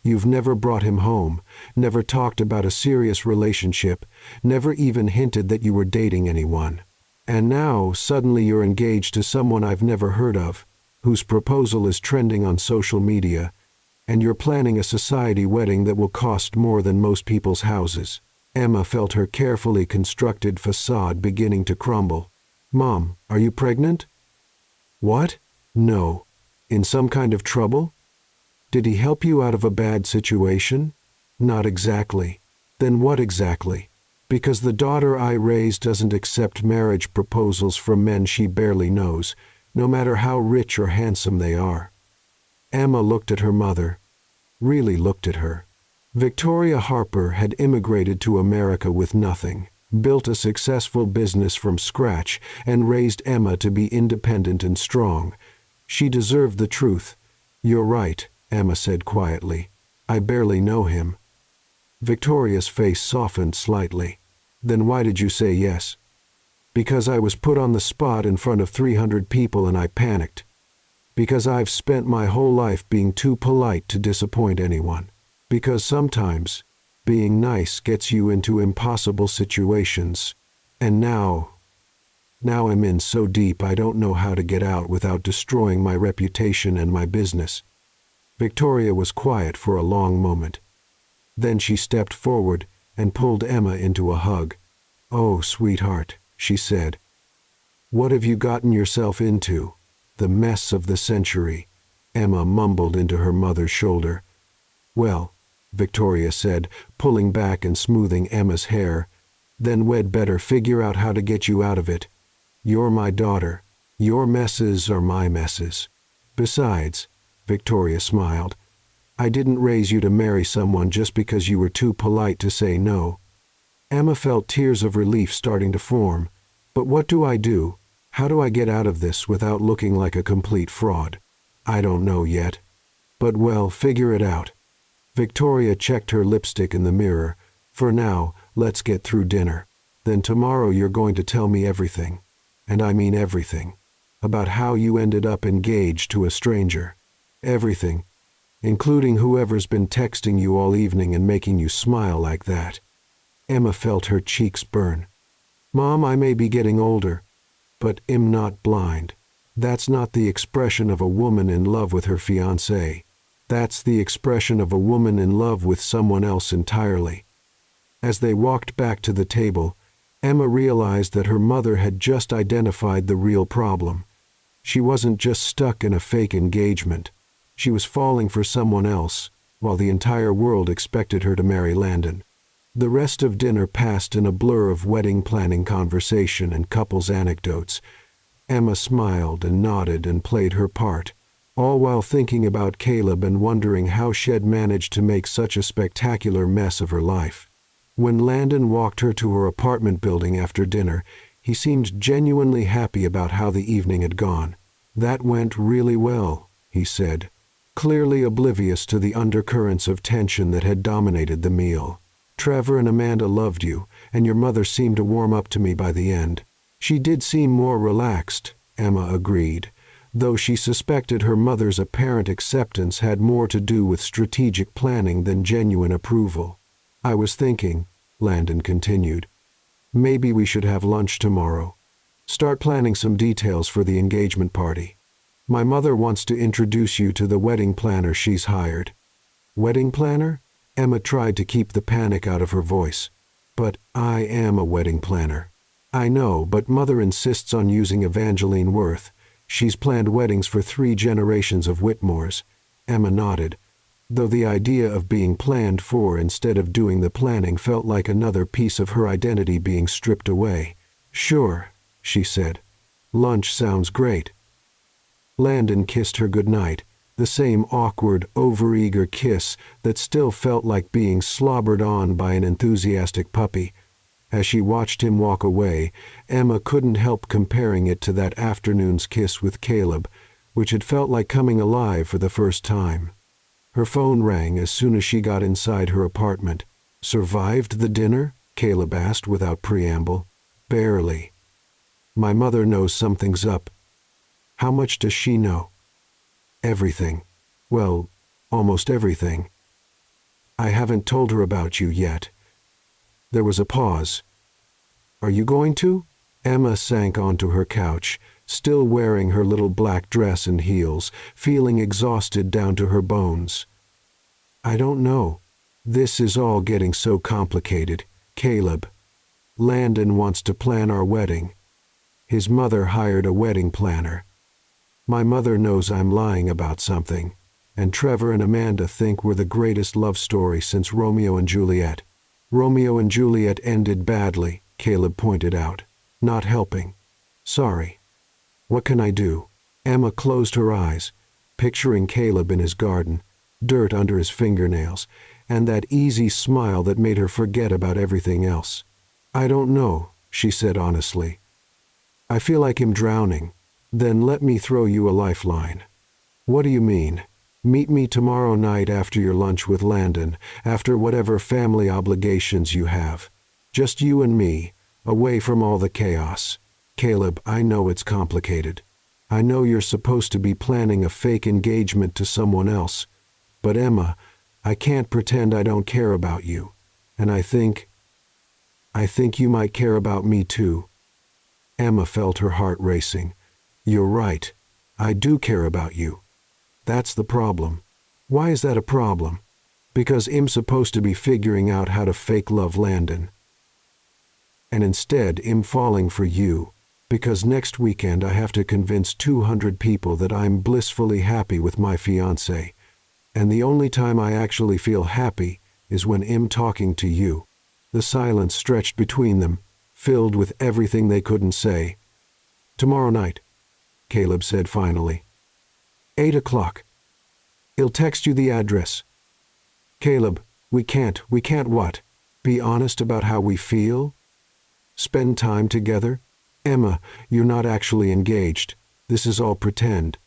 You've never brought him home, never talked about a serious relationship, never even hinted that you were dating anyone. And now, suddenly you're engaged to someone I've never heard of, whose proposal is trending on social media, and you're planning a society wedding that will cost more than most people's houses." Emma felt her carefully constructed facade beginning to crumble. "Mom, are you pregnant?" "What? No. In some kind of trouble? Did he help you out of a bad situation?" "Not exactly." "Then what exactly?" "Because the daughter I raised doesn't accept marriage proposals from men she barely knows, no matter how rich or handsome they are." Emma looked at her mother, really looked at her. Victoria Harper had immigrated to America with nothing, built a successful business from scratch, and raised Emma to be independent and strong. She deserved the truth. "You're right," Emma said quietly. "I barely know him." Victoria's face softened slightly. "Then why did you say yes?" "Because I was put on the spot in front of 300 people and I panicked. Because I've spent my whole life being too polite to disappoint anyone. Because sometimes being nice gets you into impossible situations. And now I'm in so deep I don't know how to get out without destroying my reputation and my business." Victoria was quiet for a long moment. Then she stepped forward and pulled Emma into a hug. "Oh, sweetheart," she said. "What have you gotten yourself into? The mess of the century," Emma mumbled into her mother's shoulder. "Well," Victoria said, pulling back and smoothing Emma's hair, "then we'd better figure out how to get you out of it. You're my daughter. Your messes are my messes. Besides, Victoria smiled, I didn't raise you to marry someone just because you were too polite to say no. Emma felt tears of relief starting to form. But what do I do? How do I get out of this without looking like a complete fraud? I don't know yet. But well, figure it out. Victoria checked her lipstick in the mirror. For now, let's get through dinner. Then tomorrow you're going to tell me everything. And I mean everything. About how you ended up engaged to a stranger. Everything. Including whoever's been texting you all evening and making you smile like that. Emma felt her cheeks burn. Mom, I may be getting older, but I'm not blind. That's not the expression of a woman in love with her fiancé. That's the expression of a woman in love with someone else entirely. As they walked back to the table, Emma realized that her mother had just identified the real problem. She wasn't just stuck in a fake engagement. She was falling for someone else, while the entire world expected her to marry Landon. The rest of dinner passed in a blur of wedding planning conversation and couples anecdotes. Emma smiled and nodded and played her part, all while thinking about Caleb and wondering how she'd managed to make such a spectacular mess of her life. When Landon walked her to her apartment building after dinner, he seemed genuinely happy about how the evening had gone. That went really well, he said, clearly oblivious to the undercurrents of tension that had dominated the meal. Trevor and Amanda loved you, and your mother seemed to warm up to me by the end. She did seem more relaxed, Emma agreed, though she suspected her mother's apparent acceptance had more to do with strategic planning than genuine approval. I was thinking, Landon continued, maybe we should have lunch tomorrow. Start planning some details for the engagement party. My mother wants to introduce you to the wedding planner she's hired. Wedding planner? Emma tried to keep the panic out of her voice. But I am a wedding planner. I know, but Mother insists on using Evangeline Worth. She's planned weddings for 3 generations of Whitmores. Emma nodded, though the idea of being planned for instead of doing the planning felt like another piece of her identity being stripped away. Sure, she said. Lunch sounds great. Landon kissed her goodnight, the same awkward, overeager kiss that still felt like being slobbered on by an enthusiastic puppy. As she watched him walk away, Emma couldn't help comparing it to that afternoon's kiss with Caleb, which had felt like coming alive for the first time. Her phone rang as soon as she got inside her apartment. Survived the dinner? Caleb asked without preamble. Barely. My mother knows something's up. How much does she know? Everything. Well, almost everything. I haven't told her about you yet. There was a pause. Are you going to? Emma sank onto her couch, still wearing her little black dress and heels, feeling exhausted down to her bones. I don't know. This is all getting so complicated. Caleb. Landon wants to plan our wedding. His mother hired a wedding planner. My mother knows I'm lying about something, and Trevor and Amanda think we're the greatest love story since Romeo and Juliet. Romeo and Juliet ended badly, Caleb pointed out, not helping. Sorry. What can I do? Emma closed her eyes, picturing Caleb in his garden, dirt under his fingernails, and that easy smile that made her forget about everything else. I don't know, she said honestly. I feel like I'm drowning. Then let me throw you a lifeline. What do you mean? Meet me tomorrow night after your lunch with Landon, after whatever family obligations you have. Just you and me, away from all the chaos. Caleb, I know it's complicated. I know you're supposed to be planning a fake engagement to someone else. But Emma, I can't pretend I don't care about you. And I think you might care about me too. Emma felt her heart racing. You're right. I do care about you. That's the problem. Why is that a problem? Because I'm supposed to be figuring out how to fake love Landon. And instead, I'm falling for you, because next weekend I have to convince 200 people that I'm blissfully happy with my fiancé, and the only time I actually feel happy is when I'm talking to you. The silence stretched between them, filled with everything they couldn't say. Tomorrow night. Caleb said finally. 8 o'clock. He'll text you the address. Caleb, we can't what? Be honest about how we feel? Spend time together? Emma, you're not actually engaged. This is all pretend.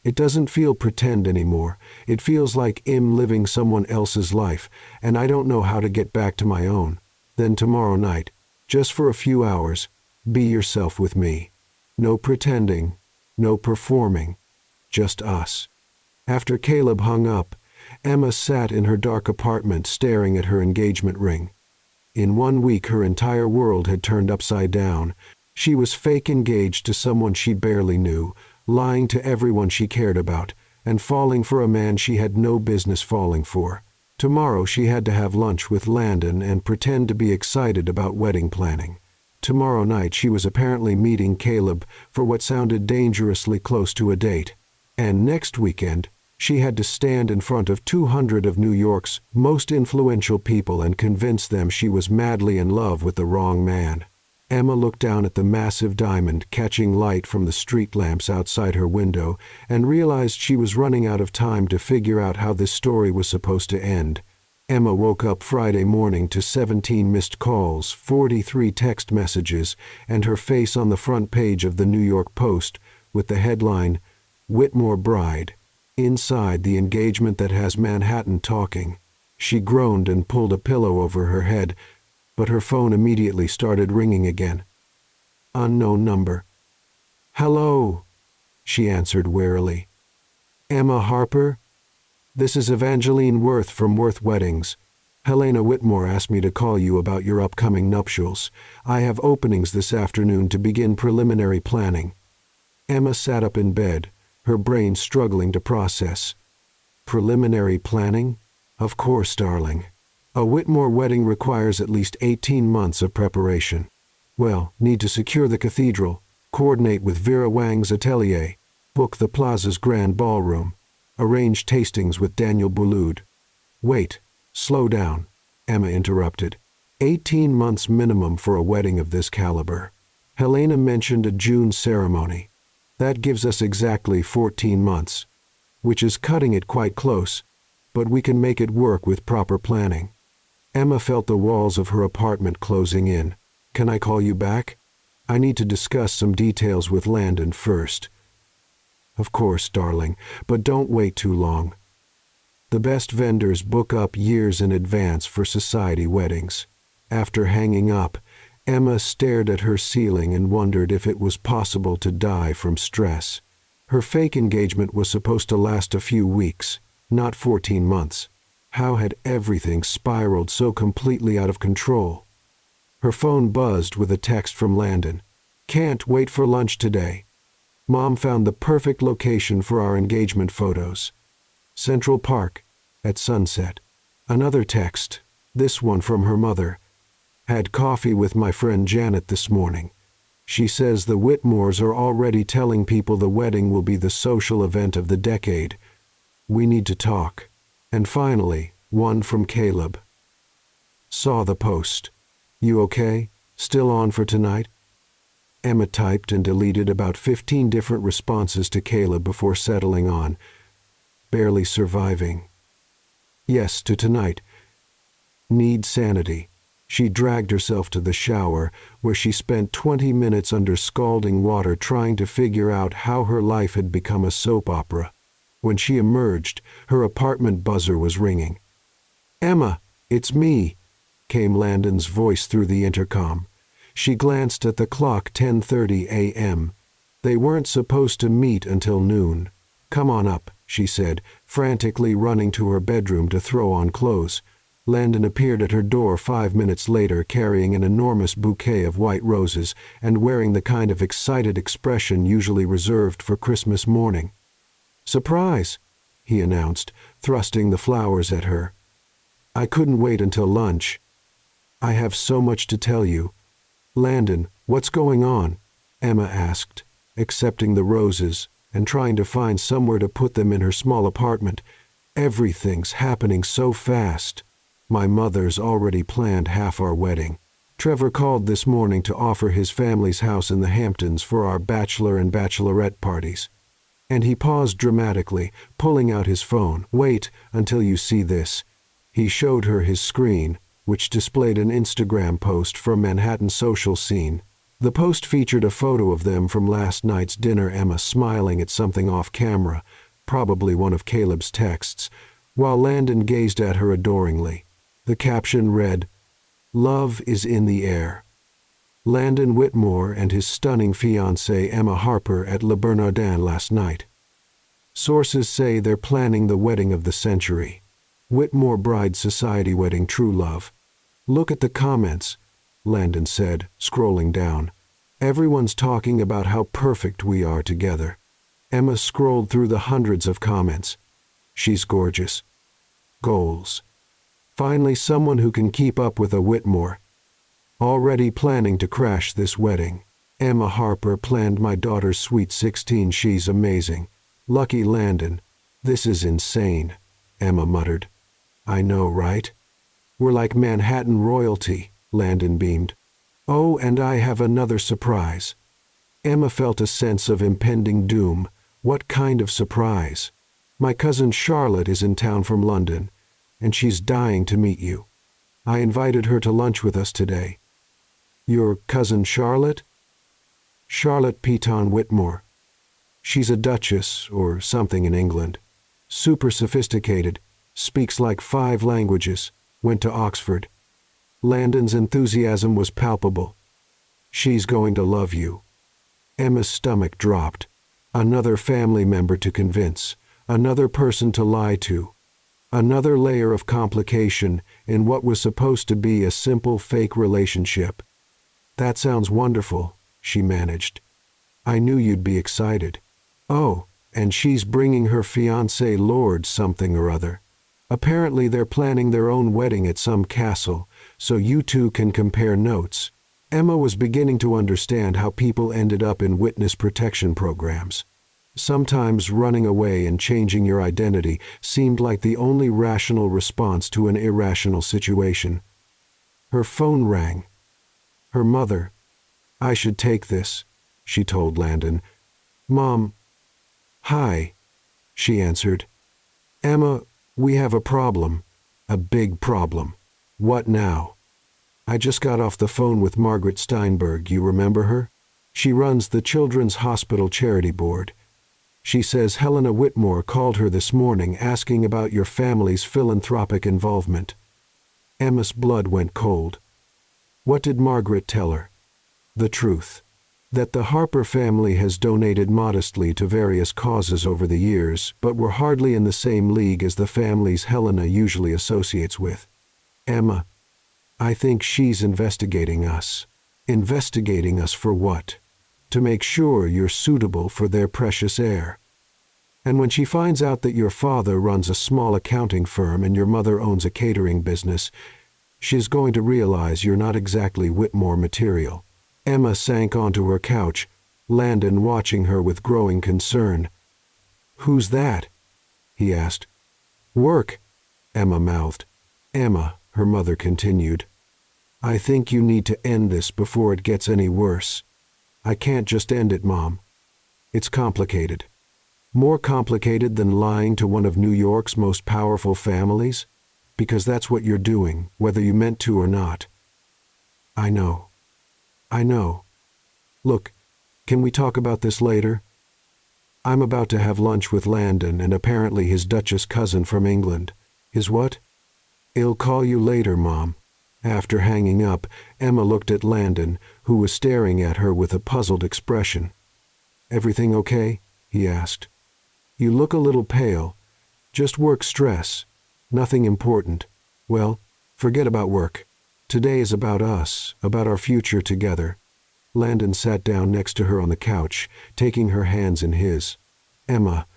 It doesn't feel pretend anymore. It feels like I'm living someone else's life, and I don't know how to get back to my own. Then tomorrow night, just for a few hours, be yourself with me. No pretending, no performing, just us. After Caleb hung up, Emma sat in her dark apartment staring at her engagement ring. In 1 week her entire world had turned upside down. She was fake engaged to someone she barely knew, lying to everyone she cared about, and falling for a man she had no business falling for. Tomorrow she had to have lunch with Landon and pretend to be excited about wedding planning. Tomorrow night she was apparently meeting Caleb for what sounded dangerously close to a date. And next weekend, she had to stand in front of 200 of New York's most influential people and convince them she was madly in love with the wrong man. Emma looked down at the massive diamond catching light from the street lamps outside her window and realized she was running out of time to figure out how this story was supposed to end. Emma woke up Friday morning to 17 missed calls, 43 text messages, and her face on the front page of the New York Post with the headline, "Whitmore Bride. Inside the engagement that has Manhattan talking." She groaned and pulled a pillow over her head, but her phone immediately started ringing again. Unknown number. "Hello," she answered wearily. "Emma Harper? This is Evangeline Worth from Worth Weddings. Helena Whitmore asked me to call you about your upcoming nuptials. I have openings this afternoon to begin preliminary planning." Emma sat up in bed, her brain struggling to process. Preliminary planning? Of course, darling. A Whitmore wedding requires at least 18 months of preparation. Well, need to secure the cathedral, coordinate with Vera Wang's atelier, book the plaza's grand ballroom, arrange tastings with Daniel Boulud. Wait, slow down, Emma interrupted. 18 months minimum for a wedding of this caliber. Helena mentioned a June ceremony. That gives us exactly 14 months, which is cutting it quite close, but we can make it work with proper planning. Emma felt the walls of her apartment closing in. Can I call you back? I need to discuss some details with Landon first. Of course, darling, but don't wait too long. The best vendors book up years in advance for society weddings. After hanging up, Emma stared at her ceiling and wondered if it was possible to die from stress. Her fake engagement was supposed to last a few weeks, not 14 months. How had everything spiraled so completely out of control? Her phone buzzed with a text from Landon. "Can't wait for lunch today. Mom found the perfect location for our engagement photos. Central Park, at sunset." Another text, this one from her mother. "Had coffee with my friend Janet this morning. She says the Whitmores are already telling people the wedding will be the social event of the decade. We need to talk." And finally, one from Caleb. "Saw the post. You okay? Still on for tonight?" Emma typed and deleted about 15 different responses to Caleb before settling on. "Barely surviving. Yes, to tonight. Need sanity." She dragged herself to the shower, where she spent 20 minutes under scalding water trying to figure out how her life had become a soap opera. When she emerged, her apartment buzzer was ringing. "Emma, it's me," came Landon's voice through the intercom. She glanced at the clock, 10:30 a.m. They weren't supposed to meet until noon. "Come on up," she said, frantically running to her bedroom to throw on clothes. Landon appeared at her door 5 minutes later carrying an enormous bouquet of white roses and wearing the kind of excited expression usually reserved for Christmas morning. "Surprise," he announced, thrusting the flowers at her. "I couldn't wait until lunch. I have so much to tell you." "Landon, what's going on?" Emma asked, accepting the roses and trying to find somewhere to put them in her small apartment. "Everything's happening so fast. My mother's already planned half our wedding. Trevor called this morning to offer his family's house in the Hamptons for our bachelor and bachelorette parties. And he paused dramatically, pulling out his phone. Wait until you see this. He showed her his screen, which displayed an Instagram post from Manhattan social scene. The post featured a photo of them from last night's dinner, Emma smiling at something off camera, probably one of Caleb's texts, while Landon gazed at her adoringly. The caption read, "Love is in the air. Landon Whitmore and his stunning fiancée Emma Harper at Le Bernardin last night. Sources say they're planning the wedding of the century. Whitmore Bride Society wedding, true love. Look at the comments," Landon said, scrolling down. "Everyone's talking about how perfect we are together." Emma scrolled through the hundreds of comments. "She's gorgeous. Goals. Finally someone who can keep up with a Whitmore. Already planning to crash this wedding. Emma Harper planned my daughter's sweet 16. She's amazing. Lucky Landon. This is insane," Emma muttered. "I know, right? We're like Manhattan royalty," Landon beamed. "Oh, and I have another surprise." Emma felt a sense of impending doom. What kind of surprise? "My cousin Charlotte is in town from London, and she's dying to meet you. I invited her to lunch with us today." "Your cousin Charlotte?" "Charlotte Piton Whitmore. She's a duchess or something in England. Super sophisticated, speaks like 5 languages, went to Oxford." Landon's enthusiasm was palpable. "She's going to love you." Emma's stomach dropped. Another family member to convince, another person to lie to, another layer of complication in what was supposed to be a simple fake relationship. "That sounds wonderful," she managed. "I knew you'd be excited." "Oh, and she's bringing her fiancé Lord something or other. Apparently they're planning their own wedding at some castle, so you two can compare notes." Emma was beginning to understand how people ended up in witness protection programs. Sometimes running away and changing your identity seemed like the only rational response to an irrational situation. Her phone rang. Her mother. "I should take this," she told Landon. "Mom." "Hi," she answered. "Emma, we have a problem. A big problem." "What now?" "I just got off the phone with Margaret Steinberg. You remember her? She runs the Children's Hospital Charity Board. She says Helena Whitmore called her this morning asking about your family's philanthropic involvement." Emma's blood went cold. What did Margaret tell her? The truth. That the Harper family has donated modestly to various causes over the years, but were hardly in the same league as the families Helena usually associates with. "Emma, I think she's investigating us." "Investigating us for what?" "To make sure you're suitable for their precious heir. And when she finds out that your father runs a small accounting firm and your mother owns a catering business, she's going to realize you're not exactly Whitmore material." Emma sank onto her couch, Landon watching her with growing concern. "Who's that?" he asked. "Work," Emma mouthed. "Emma," her mother continued, "I think you need to end this before it gets any worse." "I can't just end it, Mom. It's complicated. More complicated than lying to one of New York's most powerful families, because that's what you're doing, whether you meant to or not." "I know. I know. Look, can we talk about this later? I'm about to have lunch with Landon and apparently his Duchess cousin from England." "His what?" "I'll call you later, Mom." After hanging up, Emma looked at Landon, who was staring at her with a puzzled expression. "Everything okay?" he asked. "You look a little pale. Just work stress. Nothing important. Well, forget about work. Today is about us, about our future together." Landon sat down next to her on the couch, taking her hands in his. "Emma,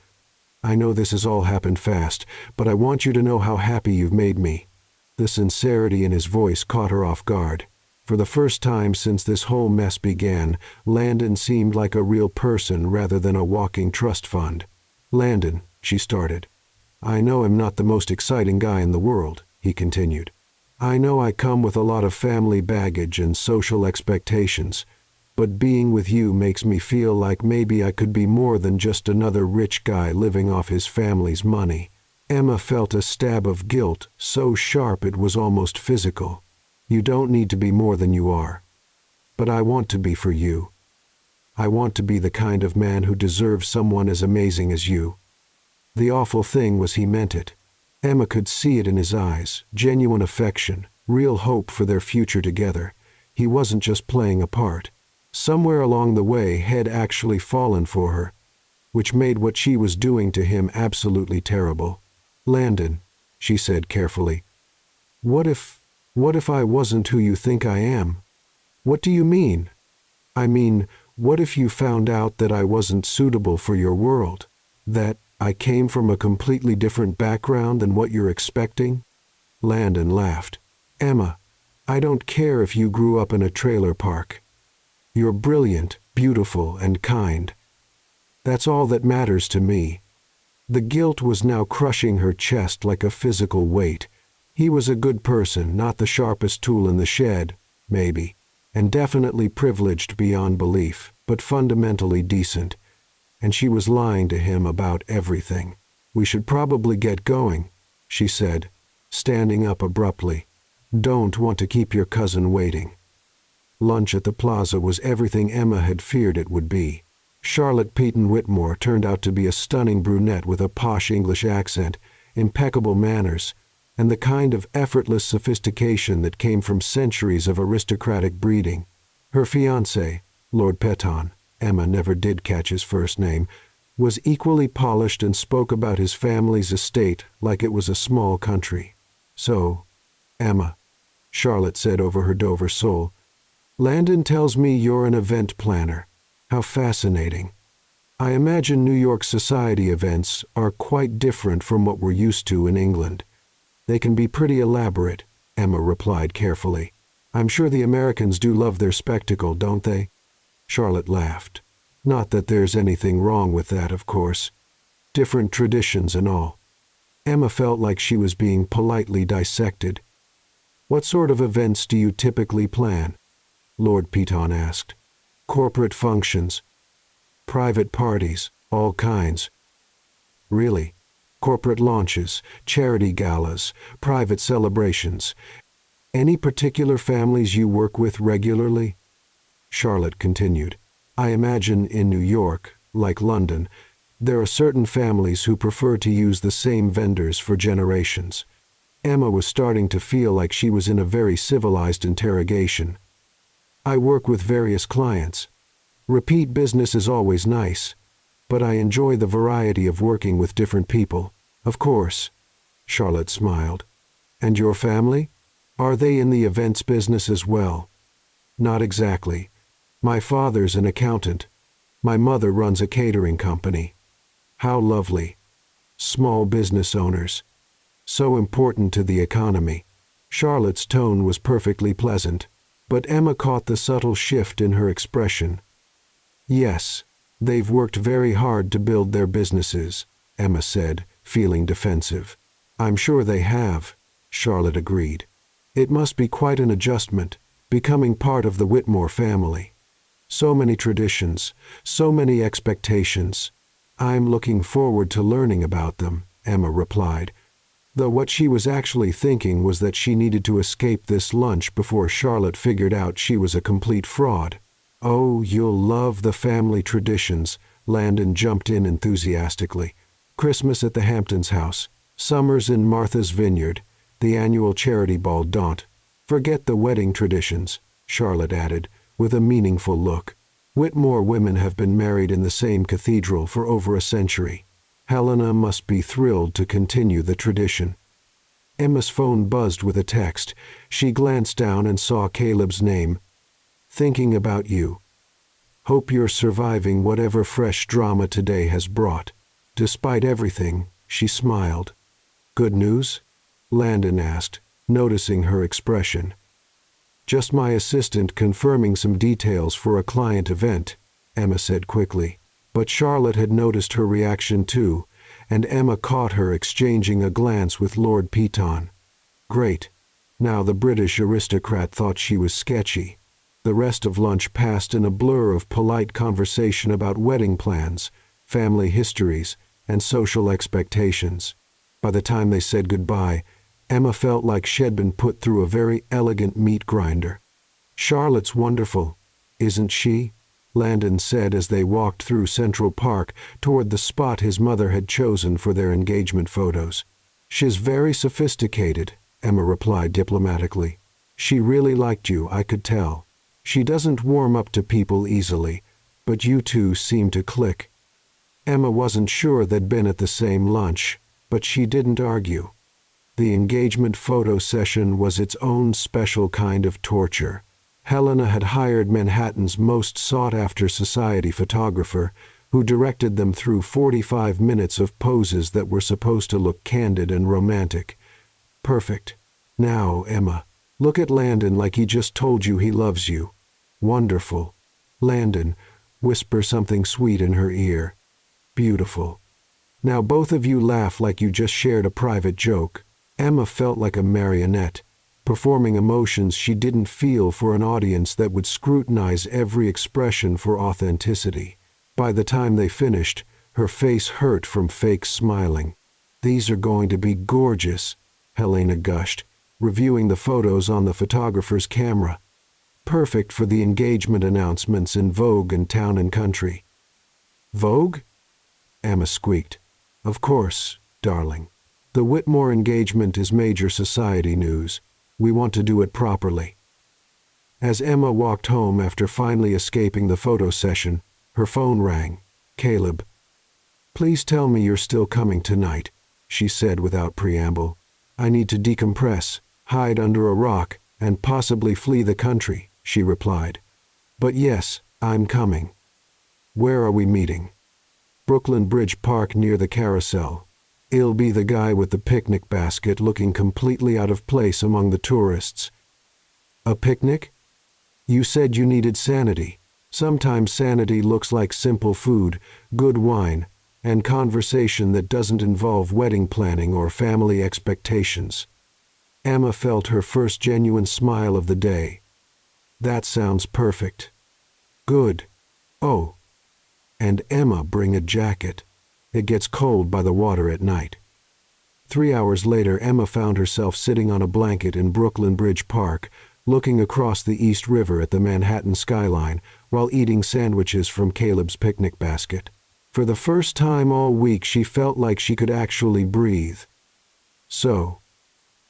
I know this has all happened fast, but I want you to know how happy you've made me." The sincerity in his voice caught her off guard. For the first time since this whole mess began, Landon seemed like a real person rather than a walking trust fund. "Landon," she started. "I know I'm not the most exciting guy in the world," he continued. I know I come with a lot of family baggage and social expectations, but being with you makes me feel like maybe I could be more than just another rich guy living off his family's money." Emma felt a stab of guilt, so sharp it was almost physical. "You don't need to be more than you are. But I want to be for you. I want to be the kind of man who deserves someone as amazing as you." The awful thing was he meant it. Emma could see it in his eyes, genuine affection, real hope for their future together. He wasn't just playing a part. Somewhere along the way had actually fallen for her, which made what she was doing to him absolutely terrible. "Landon," she said carefully, what if I wasn't who you think I am?" "What do you mean?" "I mean, what if you found out that I wasn't suitable for your world? That I came from a completely different background than what you're expecting?" Landon laughed. "Emma, I don't care if you grew up in a trailer park. You're brilliant, beautiful, and kind. That's all that matters to me." The guilt was now crushing her chest like a physical weight. He was a good person, not the sharpest tool in the shed, maybe, and definitely privileged beyond belief, but fundamentally decent. And she was lying to him about everything. "We should probably get going," she said, standing up abruptly. "Don't want to keep your cousin waiting." Lunch at the plaza was everything Emma had feared it would be. Charlotte Peyton Whitmore turned out to be a stunning brunette with a posh English accent, impeccable manners, and the kind of effortless sophistication that came from centuries of aristocratic breeding. Her fiancé, Lord Petton, Emma never did catch his first name, was equally polished and spoke about his family's estate like it was a small country. "So, Emma," Charlotte said over her Dover sole, "Landon tells me you're an event planner. How fascinating. I imagine New York society events are quite different from what we're used to in England." "They can be pretty elaborate," Emma replied carefully. "I'm sure the Americans do love their spectacle, don't they?" Charlotte laughed. "Not that there's anything wrong with that, of course. Different traditions and all." Emma felt like she was being politely dissected. "What sort of events do you typically plan?" Lord Petton asked. "Corporate functions, private parties, all kinds." "Really? Corporate launches, charity galas, private celebrations. Any particular families you work with regularly?" Charlotte continued. "I imagine in New York, like London, there are certain families who prefer to use the same vendors for generations." Emma was starting to feel like she was in a very civilized interrogation. "I work with various clients. Repeat business is always nice, but I enjoy the variety of working with different people." "Of course," Charlotte smiled. "And your family? Are they in the events business as well?" "Not exactly. My father's an accountant. My mother runs a catering company." "How lovely. Small business owners. So important to the economy." Charlotte's tone was perfectly pleasant, but Emma caught the subtle shift in her expression. "Yes, they've worked very hard to build their businesses," Emma said, feeling defensive. "I'm sure they have," Charlotte agreed. "It must be quite an adjustment, becoming part of the Whitmore family. So many traditions, so many expectations. I'm looking forward to learning about them," Emma replied, though what she was actually thinking was that she needed to escape this lunch before Charlotte figured out she was a complete fraud. "Oh, you'll love the family traditions," Landon jumped in enthusiastically. "Christmas at the Hamptons' house, summers in Martha's Vineyard, the annual charity ball daunt. Forget the wedding traditions," Charlotte added, with a meaningful look. "Whitmore women have been married in the same cathedral for over a century. Helena must be thrilled to continue the tradition." Emma's phone buzzed with a text. She glanced down and saw Caleb's name. "Thinking about you. Hope you're surviving whatever fresh drama today has brought." Despite everything, she smiled. "Good news?" Landon asked, noticing her expression. "Just my assistant confirming some details for a client event," Emma said quickly. But Charlotte had noticed her reaction too, and Emma caught her exchanging a glance with Lord Petton. "Great. Now the British aristocrat thought she was sketchy. The rest of lunch passed in a blur of polite conversation about wedding plans, family histories, and social expectations. By the time they said goodbye, Emma felt like she'd been put through a very elegant meat grinder. "Charlotte's wonderful, isn't she?" Landon said as they walked through Central Park toward the spot his mother had chosen for their engagement photos. "She's very sophisticated," Emma replied diplomatically. "She really liked you, I could tell. She doesn't warm up to people easily, but you two seem to click." Emma wasn't sure they'd been at the same lunch, but she didn't argue. The engagement photo session was its own special kind of torture. Helena had hired Manhattan's most sought-after society photographer, who directed them through 45 minutes of poses that were supposed to look candid and romantic. "Perfect. Now, Emma, look at Landon like he just told you he loves you." "Wonderful." "Landon, whisper something sweet in her ear." "Beautiful. Now both of you laugh like you just shared a private joke." Emma felt like a marionette, performing emotions she didn't feel for an audience that would scrutinize every expression for authenticity. By the time they finished, her face hurt from fake smiling. "These are going to be gorgeous," Helena gushed, reviewing the photos on the photographer's camera. "Perfect for the engagement announcements in Vogue and Town and Country." "Vogue?" Emma squeaked. "Of course, darling. The Whitmore engagement is major society news. We want to do it properly." As Emma walked home after finally escaping the photo session, her phone rang. "Caleb." "Please tell me you're still coming tonight," she said without preamble. "I need to decompress, hide under a rock, and possibly flee the country," she replied. "But yes, I'm coming." "Where are we meeting?" "Brooklyn Bridge Park near the carousel. It'll be the guy with the picnic basket looking completely out of place among the tourists." "A picnic? You said you needed sanity. Sometimes sanity looks like simple food, good wine, and conversation that doesn't involve wedding planning or family expectations." Emma felt her first genuine smile of the day. "That sounds perfect." "Good. Oh, and Emma, bring a jacket. It gets cold by the water at night." 3 hours later, Emma found herself sitting on a blanket in Brooklyn Bridge Park, looking across the East River at the Manhattan skyline while eating sandwiches from Caleb's picnic basket. For the first time all week, she felt like she could actually breathe. "So,"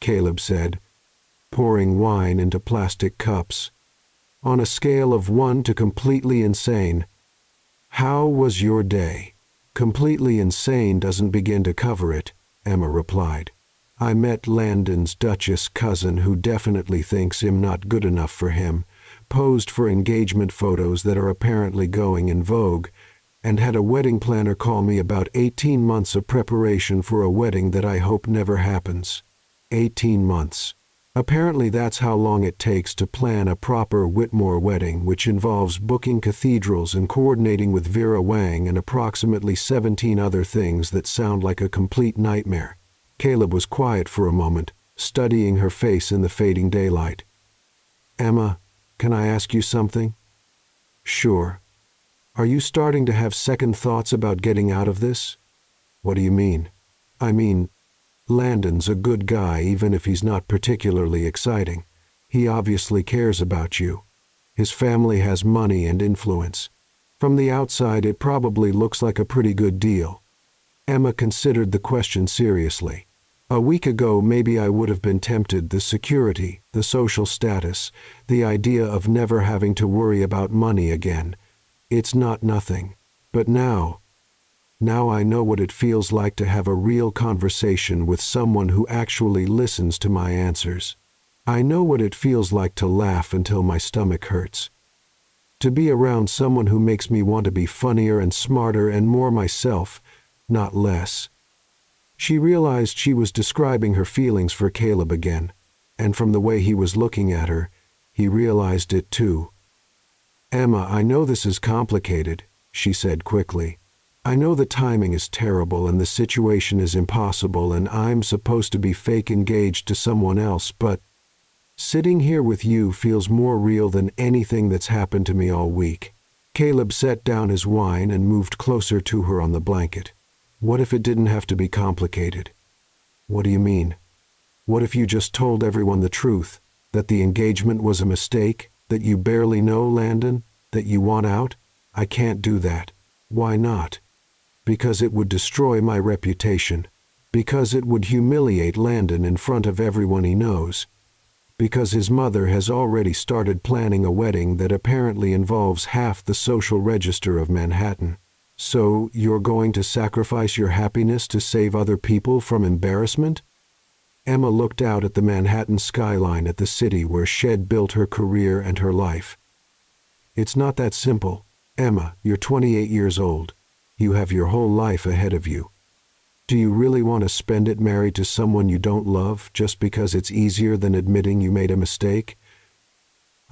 Caleb said, pouring wine into plastic cups, "on a scale of 1 to completely insane, how was your day?" "Completely insane doesn't begin to cover it," Emma replied. "I met Landon's Duchess cousin who definitely thinks I'm not good enough for him, posed for engagement photos that are apparently going in Vogue, and had a wedding planner call me about 18 months of preparation for a wedding that I hope never happens." 18 months. Apparently that's how long it takes to plan a proper Whitmore wedding, which involves booking cathedrals and coordinating with Vera Wang and approximately 17 other things that sound like a complete nightmare. Caleb was quiet for a moment, studying her face in the fading daylight. "Emma, can I ask you something?" "Sure." "Are you starting to have second thoughts about getting out of this?" "What do you mean?" "I mean, Landon's a good guy even if he's not particularly exciting. He obviously cares about you. His family has money and influence. From the outside it probably looks like a pretty good deal." Emma considered the question seriously. "A week ago maybe I would have been tempted, the security, the social status, the idea of never having to worry about money again. It's not nothing. But now I know what it feels like to have a real conversation with someone who actually listens to my answers. I know what it feels like to laugh until my stomach hurts. To be around someone who makes me want to be funnier and smarter and more myself, not less." She realized she was describing her feelings for Caleb again, and from the way he was looking at her, he realized it too. "Emma, I know this is complicated," she said quickly. "I know the timing is terrible and the situation is impossible and I'm supposed to be fake engaged to someone else, but Sitting here with you feels more real than anything that's happened to me all week." Caleb set down his wine and moved closer to her on the blanket. "What if it didn't have to be complicated?" "What do you mean?" "What if you just told everyone the truth? That the engagement was a mistake? That you barely know Landon? That you want out?" "I can't do that." "Why not?" "Because it would destroy my reputation. Because it would humiliate Landon in front of everyone he knows. Because his mother has already started planning a wedding that apparently involves half the social register of Manhattan." "So you're going to sacrifice your happiness to save other people from embarrassment?" Emma looked out at the Manhattan skyline at the city where Shed built her career and her life. "It's not that simple. Emma, you're 28 years old. You have your whole life ahead of you. Do you really want to spend it married to someone you don't love just because it's easier than admitting you made a mistake?"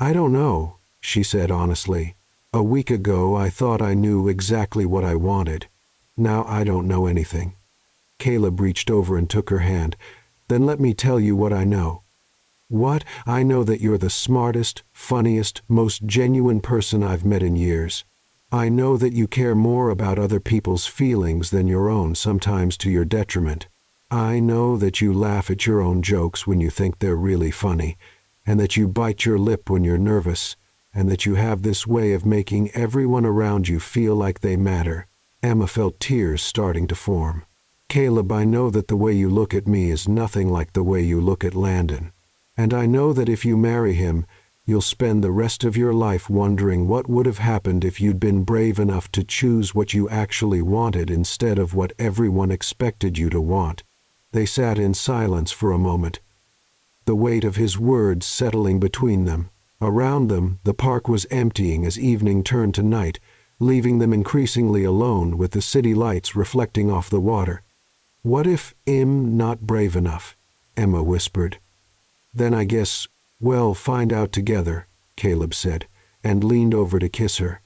"I don't know," she said honestly. "A week ago I thought I knew exactly what I wanted. Now I don't know anything." Caleb reached over and took her hand. "Then let me tell you what I know." "What?" "I know that you're the smartest, funniest, most genuine person I've met in years. I know that you care more about other people's feelings than your own, sometimes to your detriment. I know that you laugh at your own jokes when you think they're really funny, and that you bite your lip when you're nervous, and that you have this way of making everyone around you feel like they matter." Emma felt tears starting to form. "Caleb, I know that the way you look at me is nothing like the way you look at Landon. And I know that if you marry him, you'll spend the rest of your life wondering what would have happened if you'd been brave enough to choose what you actually wanted instead of what everyone expected you to want." They sat in silence for a moment, the weight of his words settling between them. Around them, the park was emptying as evening turned to night, leaving them increasingly alone with the city lights reflecting off the water. "What if I'm not brave enough?" Emma whispered. "Then I guess we'll find out together," Caleb said, and leaned over to kiss her.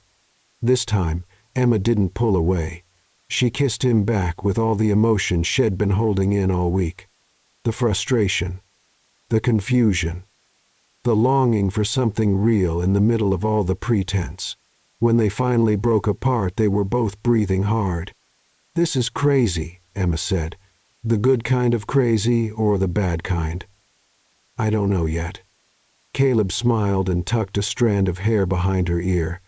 This time, Emma didn't pull away. She kissed him back with all the emotion she'd been holding in all week. The frustration, the confusion, the longing for something real in the middle of all the pretense. When they finally broke apart, they were both breathing hard. "This is crazy," Emma said. "The good kind of crazy or the bad kind?" "I don't know yet." Caleb smiled and tucked a strand of hair behind her ear.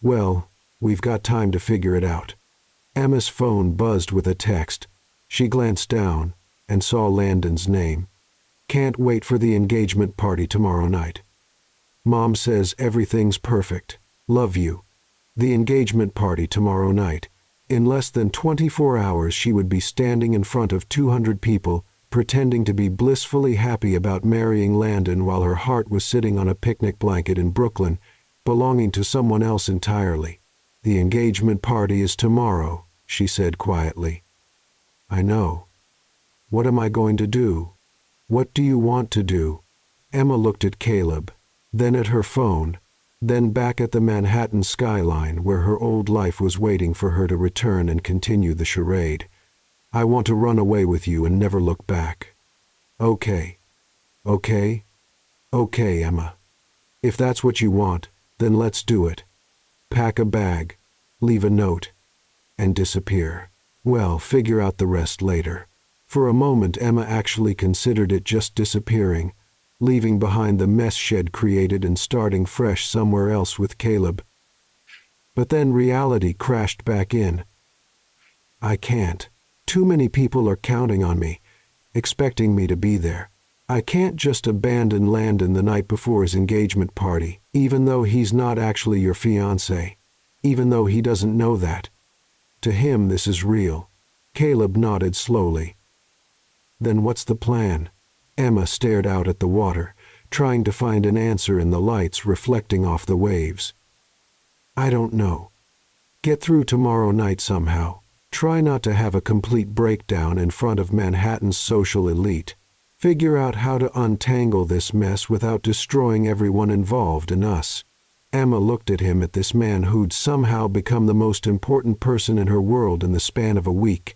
"Well, we've got time to figure it out." Emma's phone buzzed with a text. She glanced down and saw Landon's name. "Can't wait for the engagement party tomorrow night. Mom says everything's perfect. Love you." The engagement party tomorrow night. In less than 24 hours she would be standing in front of 200 people, pretending to be blissfully happy about marrying Landon while her heart was sitting on a picnic blanket in Brooklyn, belonging to someone else entirely. "The engagement party is tomorrow," she said quietly. "I know. What am I going to do? What do you want to do?" Emma looked at Caleb, then at her phone, then back at the Manhattan skyline where her old life was waiting for her to return and continue the charade. "I want to run away with you and never look back." "Okay. Okay? Okay, Emma. If that's what you want, then let's do it. Pack a bag, leave a note, and disappear. Well, figure out the rest later." For a moment Emma actually considered it just disappearing, leaving behind the mess she'd created and starting fresh somewhere else with Caleb. But then reality crashed back in. "I can't. Too many people are counting on me, expecting me to be there. I can't just abandon Landon the night before his engagement party, even though he's not actually your fiancé, even though he doesn't know that. To him this is real." Caleb nodded slowly. "Then what's the plan?" Emma stared out at the water, trying to find an answer in the lights reflecting off the waves. "I don't know. Get through tomorrow night somehow. Try not to have a complete breakdown in front of Manhattan's social elite. Figure out how to untangle this mess without destroying everyone involved and us." Emma looked at him, at this man who'd somehow become the most important person in her world in the span of a week.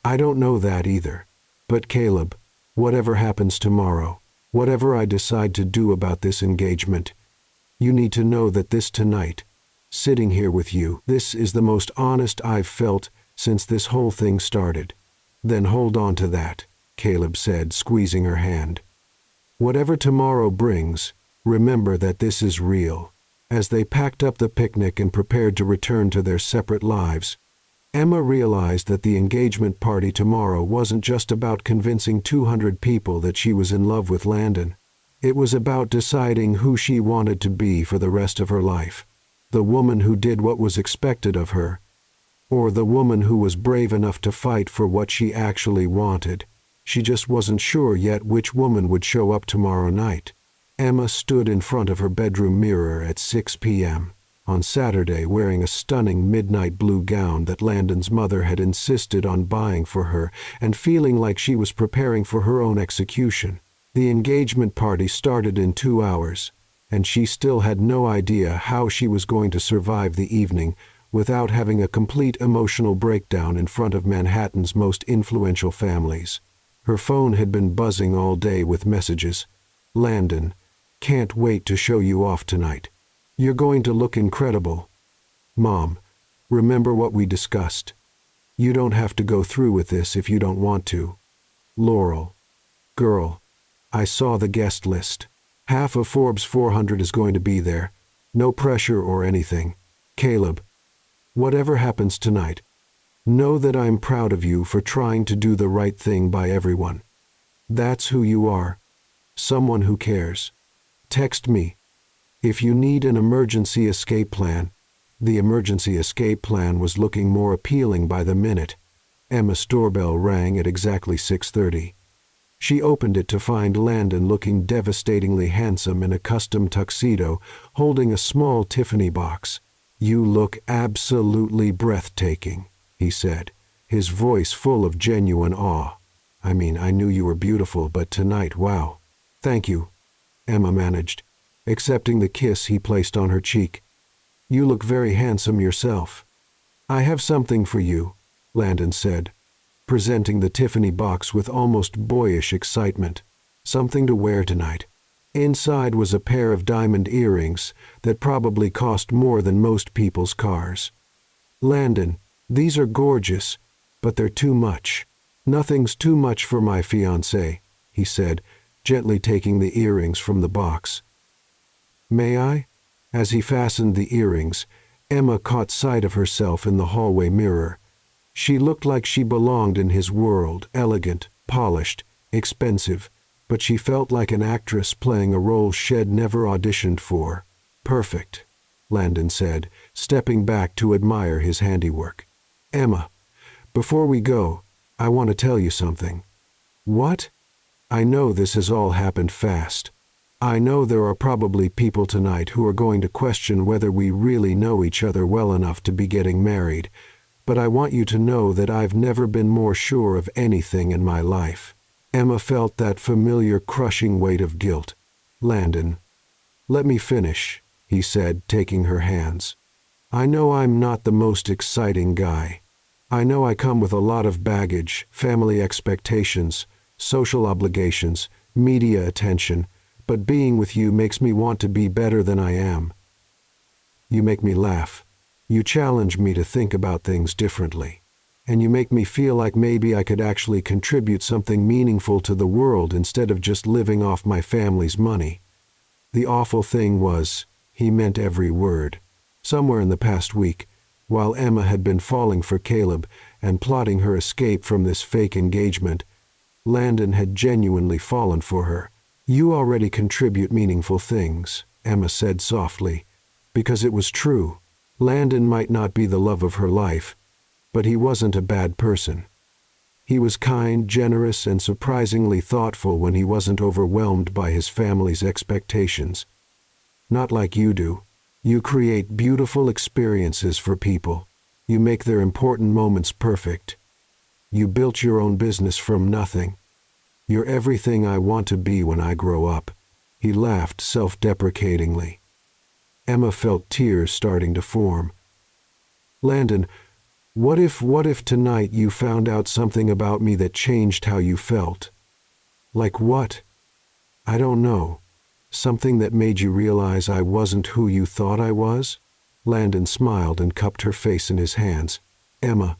"I don't know that either. But Caleb, whatever happens tomorrow, Whatever I decide to do about this engagement, you need to know that this tonight, sitting here with you, this is the most honest I've felt since this whole thing started. Then hold on to that, Caleb said, squeezing her hand. Whatever tomorrow brings, remember that this is real. As they packed up the picnic and prepared to return to their separate lives, Emma realized that the engagement party tomorrow wasn't just about convincing 200 people that she was in love with Landon. It was about deciding who she wanted to be for the rest of her life. The woman who did what was expected of her, or the woman who was brave enough to fight for what she actually wanted. She just wasn't sure yet which woman would show up tomorrow night. Emma stood in front of her bedroom mirror at 6 p.m. on Saturday, wearing a stunning midnight blue gown that Landon's mother had insisted on buying for her, and feeling like she was preparing for her own execution. The engagement party started in 2 hours, and she still had no idea how she was going to survive the evening without having a complete emotional breakdown in front of Manhattan's most influential families. Her phone had been buzzing all day with messages. Landon, can't wait to show you off tonight. You're going to look incredible. Mom, remember what we discussed. You don't have to go through with this if you don't want to. Laurel, girl, I saw the guest list. Half of Forbes 400 is going to be there. No pressure or anything. Caleb, whatever happens tonight, know that I'm proud of you for trying to do the right thing by everyone. That's who you are. Someone who cares. Text me. If you need an emergency escape plan. The emergency escape plan was looking more appealing by the minute. Emma's doorbell rang at exactly 6:30. She opened it to find Landon looking devastatingly handsome in a custom tuxedo, holding a small Tiffany box. You look absolutely breathtaking, he said, his voice full of genuine awe. I mean, I knew you were beautiful, but tonight, wow. Thank you, Emma managed, accepting the kiss he placed on her cheek. You look very handsome yourself. I have something for you, Landon said, presenting the Tiffany box with almost boyish excitement. Something to wear tonight. Inside was a pair of diamond earrings that probably cost more than most people's cars. Landon, these are gorgeous, but they're too much. Nothing's too much for my fiancé, he said, gently taking the earrings from the box. May I? As he fastened the earrings, Emma caught sight of herself in the hallway mirror. She looked like she belonged in his world, elegant, polished, expensive, but she felt like an actress playing a role she'd never auditioned for. Perfect, Landon said, stepping back to admire his handiwork. Emma, before we go, I want to tell you something. What? I know this has all happened fast. I know there are probably people tonight who are going to question whether we really know each other well enough to be getting married, but I want you to know that I've never been more sure of anything in my life. Emma felt that familiar crushing weight of guilt. Landon, let me finish, he said, taking her hands. I know I'm not the most exciting guy. I know I come with a lot of baggage, family expectations, social obligations, media attention, but being with you makes me want to be better than I am. You make me laugh. You challenge me to think about things differently. And you make me feel like maybe I could actually contribute something meaningful to the world instead of just living off my family's money. The awful thing was, he meant every word. Somewhere in the past week, while Emma had been falling for Caleb and plotting her escape from this fake engagement, Landon had genuinely fallen for her. You already contribute meaningful things, Emma said softly, because it was true. Landon might not be the love of her life, but he wasn't a bad person. He was kind, generous, and surprisingly thoughtful when he wasn't overwhelmed by his family's expectations. Not like you do. You create beautiful experiences for people. You make their important moments perfect. You built your own business from nothing. You're everything I want to be when I grow up. He laughed self-deprecatingly. Emma felt tears starting to form. Landon, what if tonight you found out something about me that changed how you felt? Like what? I don't know. Something that made you realize I wasn't who you thought I was? Landon smiled and cupped her face in his hands. Emma,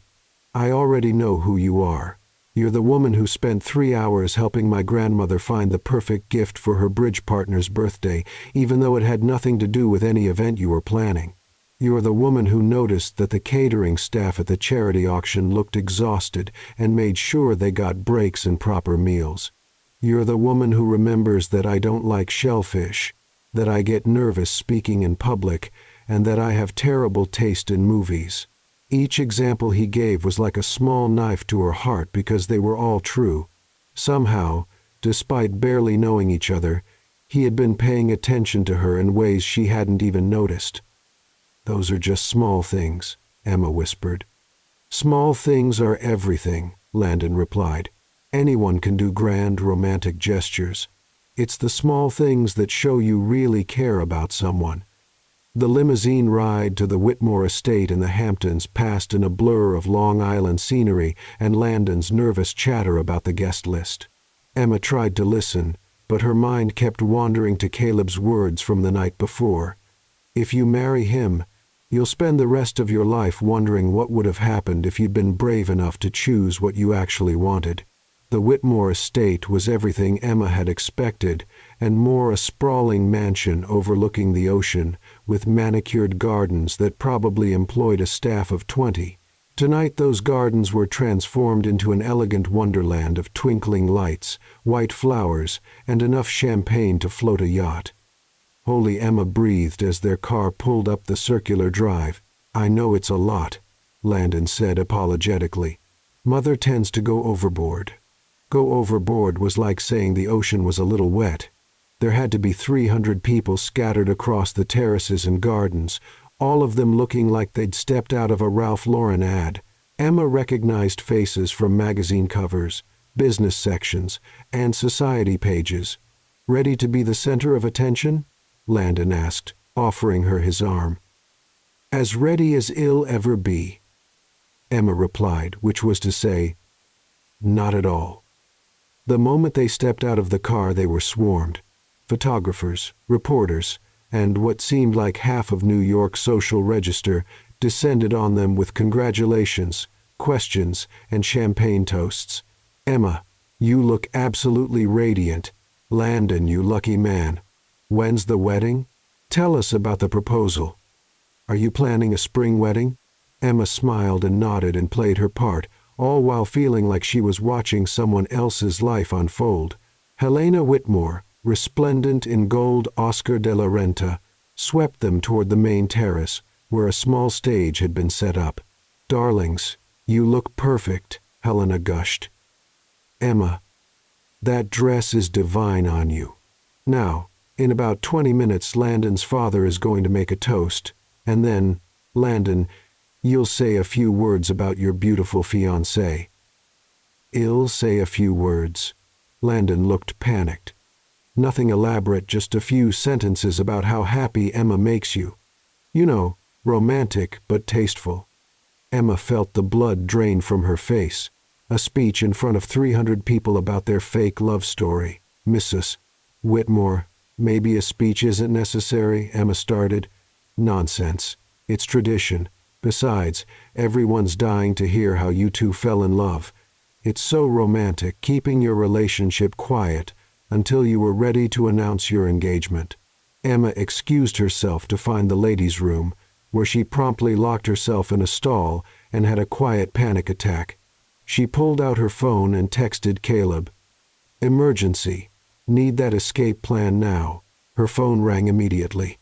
I already know who you are. You're the woman who spent 3 hours helping my grandmother find the perfect gift for her bridge partner's birthday, even though it had nothing to do with any event you were planning. You're the woman who noticed that the catering staff at the charity auction looked exhausted and made sure they got breaks and proper meals. You're the woman who remembers that I don't like shellfish, that I get nervous speaking in public, and that I have terrible taste in movies. Each example he gave was like a small knife to her heart because they were all true. Somehow, despite barely knowing each other, he had been paying attention to her in ways she hadn't even noticed. Those are just small things, Emma whispered. Small things are everything, Landon replied. Anyone can do grand romantic gestures. It's the small things that show you really care about someone. The limousine ride to the Whitmore estate in the Hamptons passed in a blur of Long Island scenery and Landon's nervous chatter about the guest list. Emma tried to listen, but her mind kept wandering to Caleb's words from the night before. If you marry him, you'll spend the rest of your life wondering what would have happened if you'd been brave enough to choose what you actually wanted. The Whitmore estate was everything Emma had expected, and more, a sprawling mansion overlooking the ocean, with manicured gardens that probably employed a staff of 20. Tonight those gardens were transformed into an elegant wonderland of twinkling lights, white flowers, and enough champagne to float a yacht. Holy, Emma breathed as their car pulled up the circular drive. I know it's a lot, Landon said apologetically. Mother tends to go overboard. Go overboard was like saying the ocean was a little wet. There had to be 300 people scattered across the terraces and gardens, all of them looking like they'd stepped out of a Ralph Lauren ad. Emma recognized faces from magazine covers, business sections, and society pages. Ready to be the center of attention? Landon asked, offering her his arm. As ready as I'll ever be, Emma replied, which was to say, not at all. The moment they stepped out of the car, they were swarmed. Photographers, reporters, and what seemed like half of New York's social register descended on them with congratulations, questions, and champagne toasts. Emma, you look absolutely radiant. Landon, you lucky man. When's the wedding? Tell us about the proposal. Are you planning a spring wedding? Emma smiled and nodded and played her part, all while feeling like she was watching someone else's life unfold. Helena Whitmore, resplendent in gold Oscar de la Renta, swept them toward the main terrace, where a small stage had been set up. Darlings, you look perfect, Helena gushed. Emma, that dress is divine on you. Now, in about 20 minutes, Landon's father is going to make a toast, and then, Landon, you'll say a few words about your beautiful fiancée. I'll say a few words. Landon looked panicked. Nothing elaborate, just a few sentences about how happy Emma makes you. You know, romantic but tasteful. Emma felt the blood drain from her face. A speech in front of 300 people about their fake love story. Mrs. Whitmore, maybe a speech isn't necessary, Emma started. Nonsense. It's tradition. Besides, everyone's dying to hear how you two fell in love. It's so romantic, keeping your relationship quiet until you were ready to announce your engagement. Emma excused herself to find the ladies' room, where she promptly locked herself in a stall and had a quiet panic attack. She pulled out her phone and texted Caleb. Emergency. Need that escape plan now. Her phone rang immediately.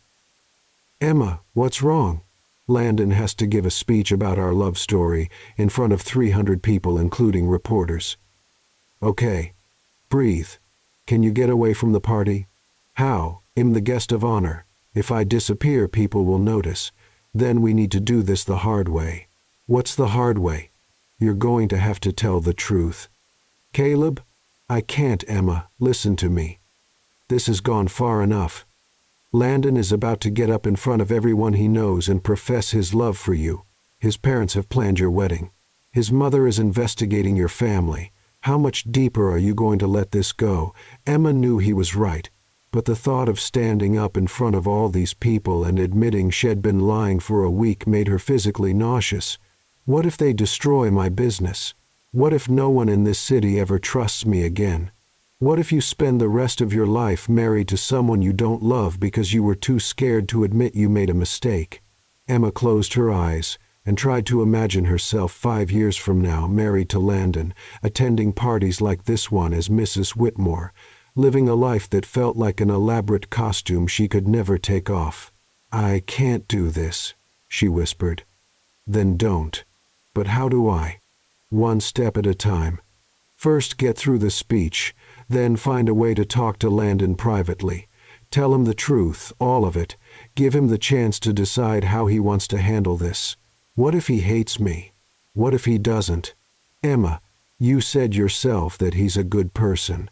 Emma, what's wrong? Landon has to give a speech about our love story in front of 300 people, including reporters. Okay. Breathe. Can you get away from the party? How? I'm the guest of honor. If I disappear, people will notice. Then we need to do this the hard way. What's the hard way? You're going to have to tell the truth. Caleb? I can't, Emma. Listen to me. This has gone far enough. Landon is about to get up in front of everyone he knows and profess his love for you. His parents have planned your wedding. His mother is investigating your family. How much deeper are you going to let this go? Emma knew he was right, but the thought of standing up in front of all these people and admitting she'd been lying for a week made her physically nauseous. What if they destroy my business? What if no one in this city ever trusts me again? What if you spend the rest of your life married to someone you don't love because you were too scared to admit you made a mistake? Emma closed her eyes and tried to imagine herself 5 years from now married to Landon, attending parties like this one as Mrs. Whitmore, living a life that felt like an elaborate costume she could never take off. "I can't do this," she whispered. "Then don't. But how do I?" "One step at a time. First get through the speech, then find a way to talk to Landon privately. Tell him the truth, all of it. Give him the chance to decide how he wants to handle this. What if he hates me? What if he doesn't? Emma, you said yourself that he's a good person.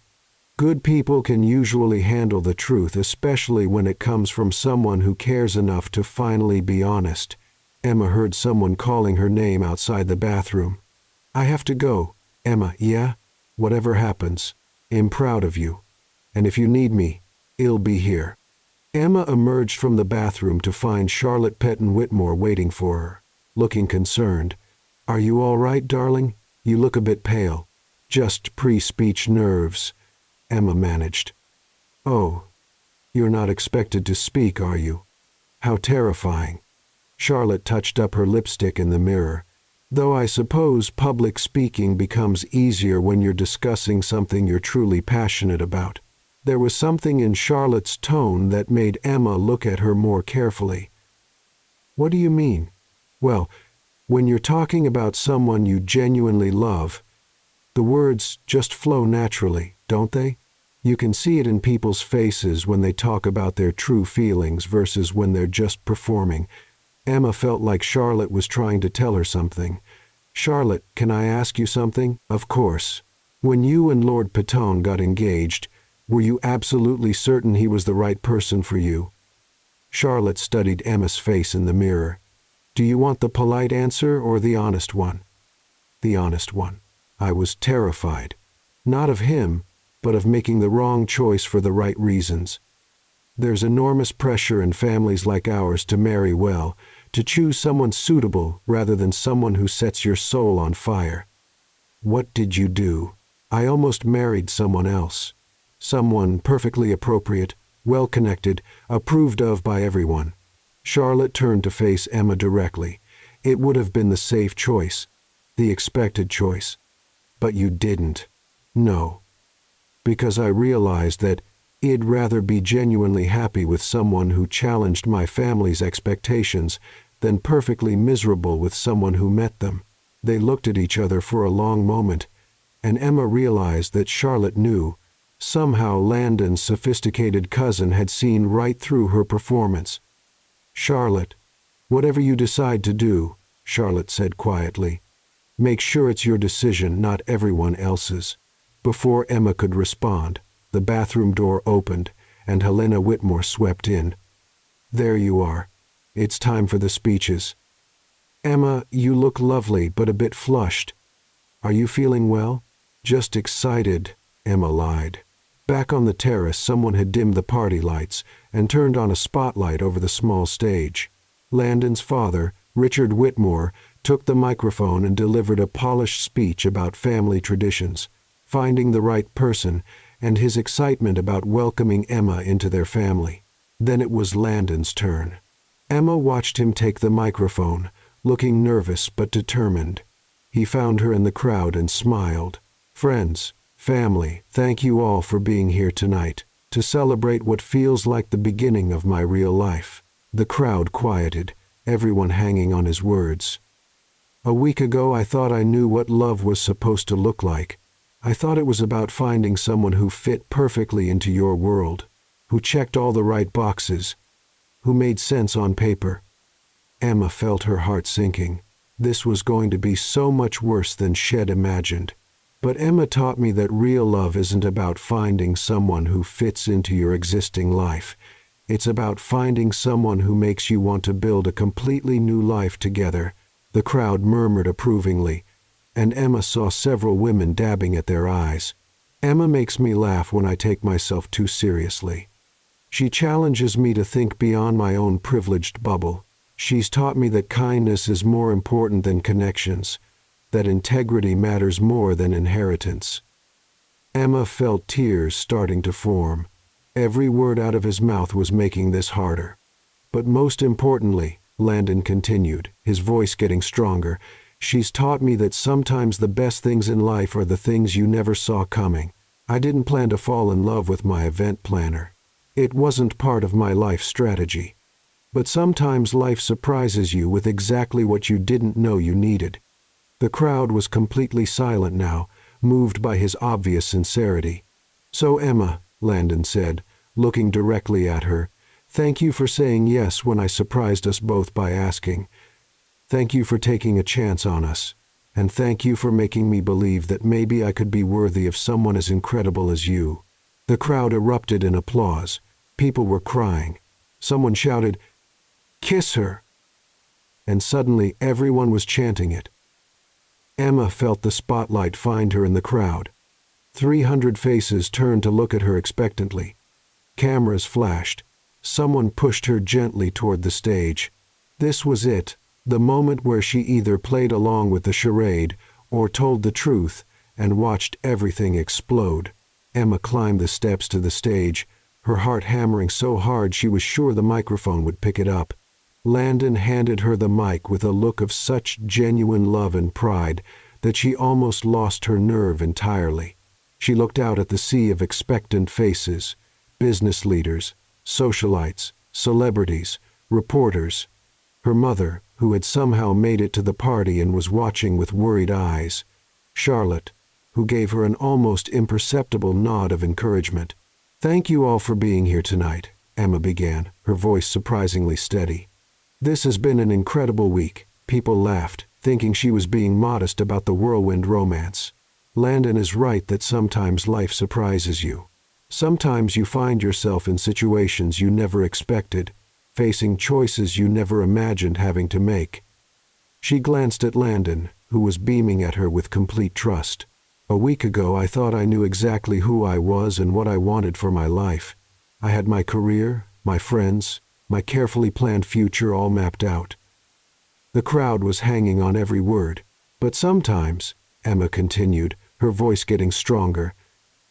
Good people can usually handle the truth, especially when it comes from someone who cares enough to finally be honest." Emma heard someone calling her name outside the bathroom. "I have to go." "Emma, yeah? Whatever happens, I'm proud of you. And if you need me, I'll be here." Emma emerged from the bathroom to find Charlotte Petton Whitmore waiting for her, looking concerned. "Are you all right, darling? You look a bit pale." "Just pre-speech nerves," Emma managed. "Oh, you're not expected to speak, are you? How terrifying." Charlotte touched up her lipstick in the mirror. "Though I suppose public speaking becomes easier when you're discussing something you're truly passionate about." There was something in Charlotte's tone that made Emma look at her more carefully. "What do you mean?" "Well, when you're talking about someone you genuinely love, the words just flow naturally, don't they? You can see it in people's faces when they talk about their true feelings versus when they're just performing." Emma felt like Charlotte was trying to tell her something. "Charlotte, can I ask you something?" "Of course. When you and Lord Petone got engaged, were you absolutely certain he was the right person for you?" Charlotte studied Emma's face in the mirror. "Do you want the polite answer or the honest one?" "The honest one. I was terrified. Not of him, but of making the wrong choice for the right reasons. There's enormous pressure in families like ours to marry well, to choose someone suitable rather than someone who sets your soul on fire." "What did you do?" "I almost married someone else. Someone perfectly appropriate, well-connected, approved of by everyone." Charlotte turned to face Emma directly. "It would have been the safe choice, the expected choice. But you didn't." "No. Because I realized that I'd rather be genuinely happy with someone who challenged my family's expectations than perfectly miserable with someone who met them." They looked at each other for a long moment, and Emma realized that Charlotte knew. Somehow Landon's sophisticated cousin had seen right through her performance. "Charlotte, whatever you decide to do," Charlotte said quietly, "make sure it's your decision, not everyone else's." Before Emma could respond, the bathroom door opened, and Helena Whitmore swept in. "There you are. It's time for the speeches." "Emma, you look lovely, but a bit flushed. Are you feeling well?" "Just excited," Emma lied. Back on the terrace, someone had dimmed the party lights and turned on a spotlight over the small stage. Landon's father, Richard Whitmore, took the microphone and delivered a polished speech about family traditions, finding the right person, and his excitement about welcoming Emma into their family. Then it was Landon's turn. Emma watched him take the microphone, looking nervous but determined. He found her in the crowd and smiled. "Friends, family, thank you all for being here tonight, to celebrate what feels like the beginning of my real life." The crowd quieted, everyone hanging on his words. "A week ago I thought I knew what love was supposed to look like. I thought it was about finding someone who fit perfectly into your world, who checked all the right boxes, who made sense on paper." Emma felt her heart sinking. This was going to be so much worse than she'd imagined. But Emma taught me that real love isn't about finding someone who fits into your existing life. It's about finding someone who makes you want to build a completely new life together. The crowd murmured approvingly. and Emma saw several women dabbing at their eyes. Emma makes me laugh when I take myself too seriously. She challenges me to think beyond my own privileged bubble. She's taught me that kindness is more important than connections, that integrity matters more than inheritance. Emma felt tears starting to form. Every word out of his mouth was making this harder. But most importantly, Landon continued, his voice getting stronger, she's taught me that sometimes the best things in life are the things you never saw coming. I didn't plan to fall in love with my event planner. It wasn't part of my life strategy. But sometimes life surprises you with exactly what you didn't know you needed. The crowd was completely silent now, moved by his obvious sincerity. So Emma, Landon said, looking directly at her, thank you for saying yes when I surprised us both by asking. Thank you for taking a chance on us. And thank you for making me believe that maybe I could be worthy of someone as incredible as you. The crowd erupted in applause. People were crying. Someone shouted, "Kiss her!" And suddenly everyone was chanting it. Emma felt the spotlight find her in the crowd. 300 faces turned to look at her expectantly. Cameras flashed. Someone pushed her gently toward the stage. This was it, the moment where she either played along with the charade or told the truth and watched everything explode. Emma climbed the steps to the stage, her heart hammering so hard she was sure the microphone would pick it up. Landon handed her the mic with a look of such genuine love and pride that she almost lost her nerve entirely. She looked out at the sea of expectant faces, business leaders, socialites, celebrities, reporters. Her mother, who had somehow made it to the party and was watching with worried eyes. Charlotte, who gave her an almost imperceptible nod of encouragement. "Thank you all for being here tonight," Emma began, her voice surprisingly steady. "This has been an incredible week." People laughed, thinking she was being modest about the whirlwind romance. Landon is right that sometimes life surprises you. Sometimes you find yourself in situations you never expected, facing choices you never imagined having to make. She glanced at Landon, who was beaming at her with complete trust. "A week ago I thought I knew exactly who I was and what I wanted for my life. I had my career, my friends, my carefully planned future all mapped out." The crowd was hanging on every word. "But sometimes," Emma continued, her voice getting stronger,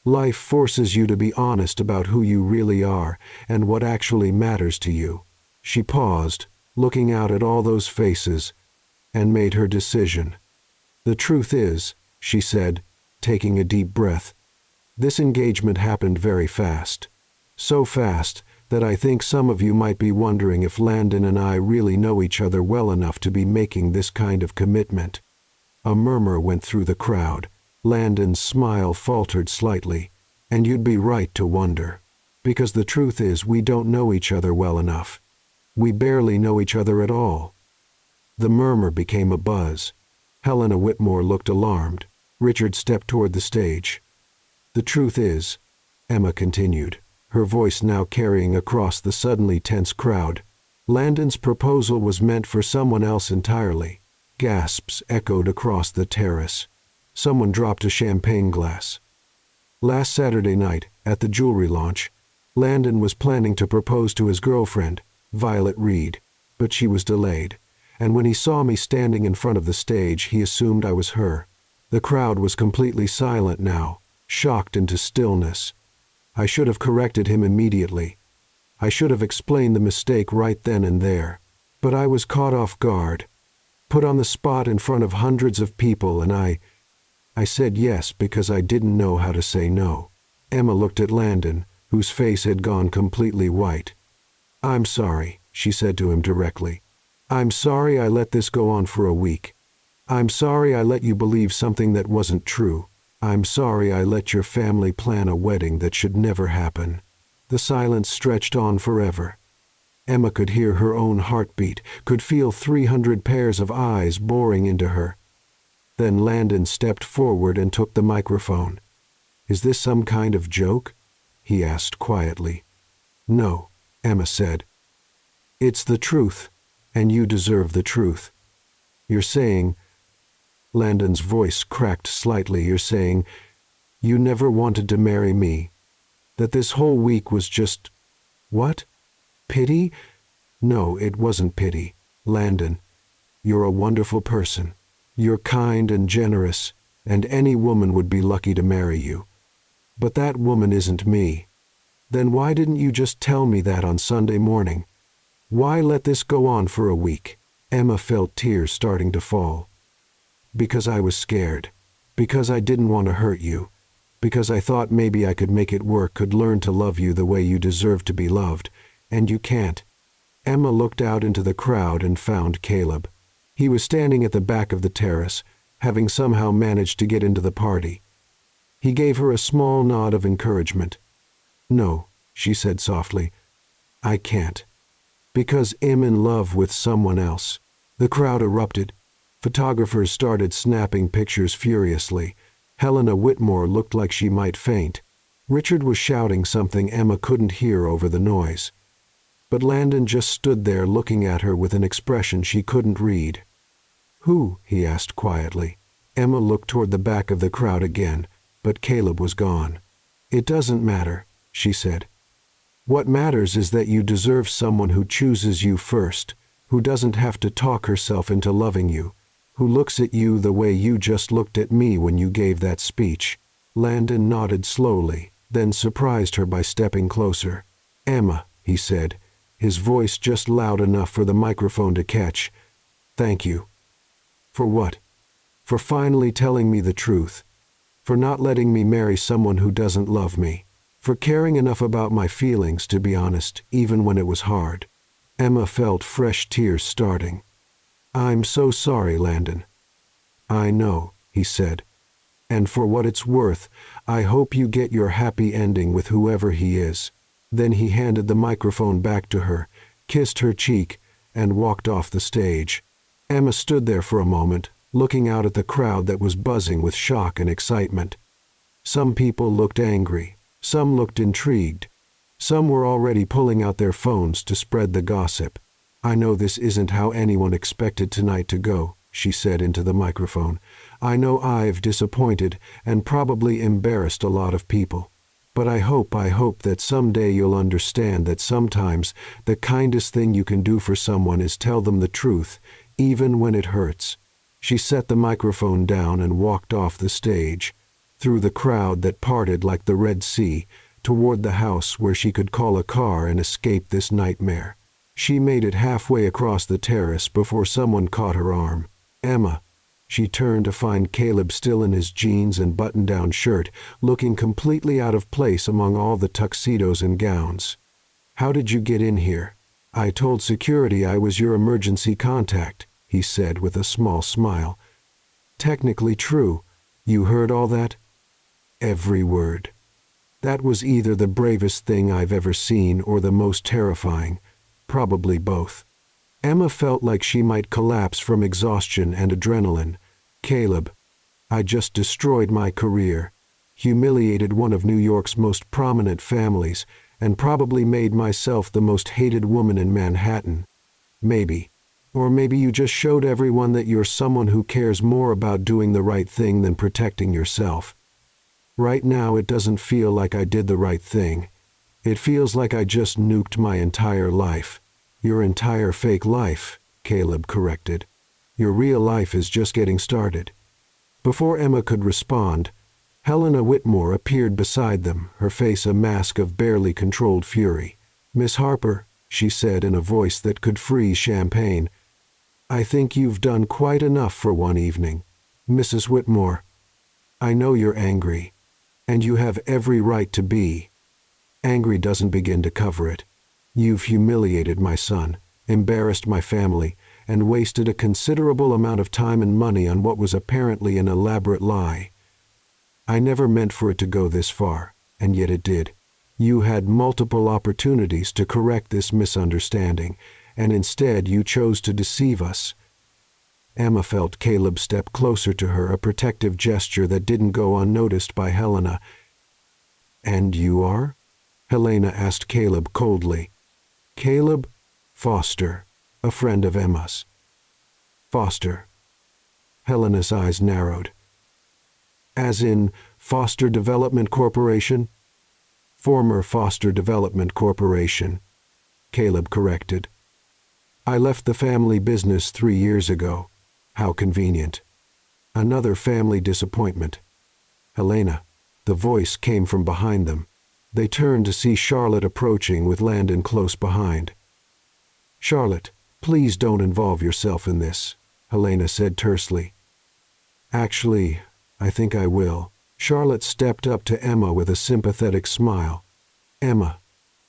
"life forces you to be honest about who you really are and what actually matters to you." She paused, looking out at all those faces, and made her decision. "The truth is," she said, taking a deep breath, "this engagement happened very fast. So fast that I think some of you might be wondering if Landon and I really know each other well enough to be making this kind of commitment." A murmur went through the crowd. Landon's smile faltered slightly. "And you'd be right to wonder. Because the truth is we don't know each other well enough. We barely know each other at all." The murmur became a buzz. Helena Whitmore looked alarmed. Richard stepped toward the stage. "The truth is," Emma continued, her voice now carrying across the suddenly tense crowd, "Landon's proposal was meant for someone else entirely." Gasps echoed across the terrace. Someone dropped a champagne glass. "Last Saturday night, at the jewelry launch, Landon was planning to propose to his girlfriend, Violet Reed, but she was delayed, and when he saw me standing in front of the stage, he assumed I was her." The crowd was completely silent now, shocked into stillness. I should have corrected him immediately. I should have explained the mistake right then and there. But I was caught off guard, put on the spot in front of hundreds of people, and I said yes because I didn't know how to say no. Emma looked at Landon, whose face had gone completely white. "I'm sorry," she said to him directly. "I'm sorry I let this go on for a week. I'm sorry I let you believe something that wasn't true. I'm sorry I let your family plan a wedding that should never happen." The silence stretched on forever. Emma could hear her own heartbeat, could feel 300 pairs of eyes boring into her. Then Landon stepped forward and took the microphone. "Is this some kind of joke?" he asked quietly. "No," Emma said. "It's the truth, and you deserve the truth. You're saying, Landon's voice cracked slightly. You're saying you never wanted to marry me? That this whole week was just... what? Pity? No, it wasn't pity. Landon, you're a wonderful person. You're kind and generous, and any woman would be lucky to marry you. But that woman isn't me. Then why didn't you just tell me that on Sunday morning? Why let this go on for a week? Emma felt tears starting to fall. Because I was scared. Because I didn't want to hurt you. Because I thought maybe I could make it work, could learn to love you the way you deserve to be loved. And you can't. Emma looked out into the crowd and found Caleb. He was standing at the back of the terrace, having somehow managed to get into the party. He gave her a small nod of encouragement. No, she said softly. I can't. Because I'm in love with someone else. The crowd erupted. Photographers started snapping pictures furiously. Helena Whitmore looked like she might faint. Richard was shouting something Emma couldn't hear over the noise. But Landon just stood there looking at her with an expression she couldn't read. Who? He asked quietly. Emma looked toward the back of the crowd again, but Caleb was gone. It doesn't matter, she said. What matters is that you deserve someone who chooses you first, who doesn't have to talk herself into loving you, who looks at you the way you just looked at me when you gave that speech. Landon nodded slowly, then surprised her by stepping closer. Emma, he said, his voice just loud enough for the microphone to catch. Thank you. For what? For finally telling me the truth. For not letting me marry someone who doesn't love me. For caring enough about my feelings to be honest, even when it was hard. Emma felt fresh tears starting. I'm so sorry, Landon. I know, he said. And for what it's worth, I hope you get your happy ending with whoever he is. Then he handed the microphone back to her, kissed her cheek, and walked off the stage. Emma stood there for a moment, looking out at the crowd that was buzzing with shock and excitement. Some people looked angry. Some looked intrigued. Some were already pulling out their phones to spread the gossip. I know this isn't how anyone expected tonight to go, she said into the microphone. I know I've disappointed and probably embarrassed a lot of people. But I hope that someday you'll understand that sometimes the kindest thing you can do for someone is tell them the truth, even when it hurts. She set the microphone down and walked off the stage, through the crowd that parted like the Red Sea, toward the house where she could call a car and escape this nightmare. She made it halfway across the terrace before someone caught her arm. Emma. She turned to find Caleb still in his jeans and button-down shirt, looking completely out of place among all the tuxedos and gowns. How did you get in here? I told security I was your emergency contact, he said with a small smile. Technically true. You heard all that? Every word. That was either the bravest thing I've ever seen or the most terrifying. Probably both. Emma felt like she might collapse from exhaustion and adrenaline. Caleb, I just destroyed my career, humiliated one of New York's most prominent families, and probably made myself the most hated woman in Manhattan. Maybe. Or maybe you just showed everyone that you're someone who cares more about doing the right thing than protecting yourself. Right now it doesn't feel like I did the right thing. It feels like I just nuked my entire life. Your entire fake life, Caleb corrected. Your real life is just getting started. Before Emma could respond, Helena Whitmore appeared beside them, her face a mask of barely controlled fury. Miss Harper, she said in a voice that could freeze champagne, I think you've done quite enough for one evening. Mrs. Whitmore, I know you're angry, and you have every right to be. Angry doesn't begin to cover it. You've humiliated my son, embarrassed my family, and wasted a considerable amount of time and money on what was apparently an elaborate lie. I never meant for it to go this far, and yet it did. You had multiple opportunities to correct this misunderstanding, and instead you chose to deceive us. Emma felt Caleb step closer to her, a protective gesture that didn't go unnoticed by Helena. And you are? Helena asked Caleb coldly. Caleb? Foster, a friend of Emma's. Foster. Helena's eyes narrowed. As in Foster Development Corporation? Former Foster Development Corporation, Caleb corrected. I left the family business 3 years ago. How convenient. Another family disappointment. Helena. The voice came from behind them. They turned to see Charlotte approaching with Landon close behind. Charlotte, please don't involve yourself in this, Helena said tersely. Actually, I think I will. Charlotte stepped up to Emma with a sympathetic smile. Emma,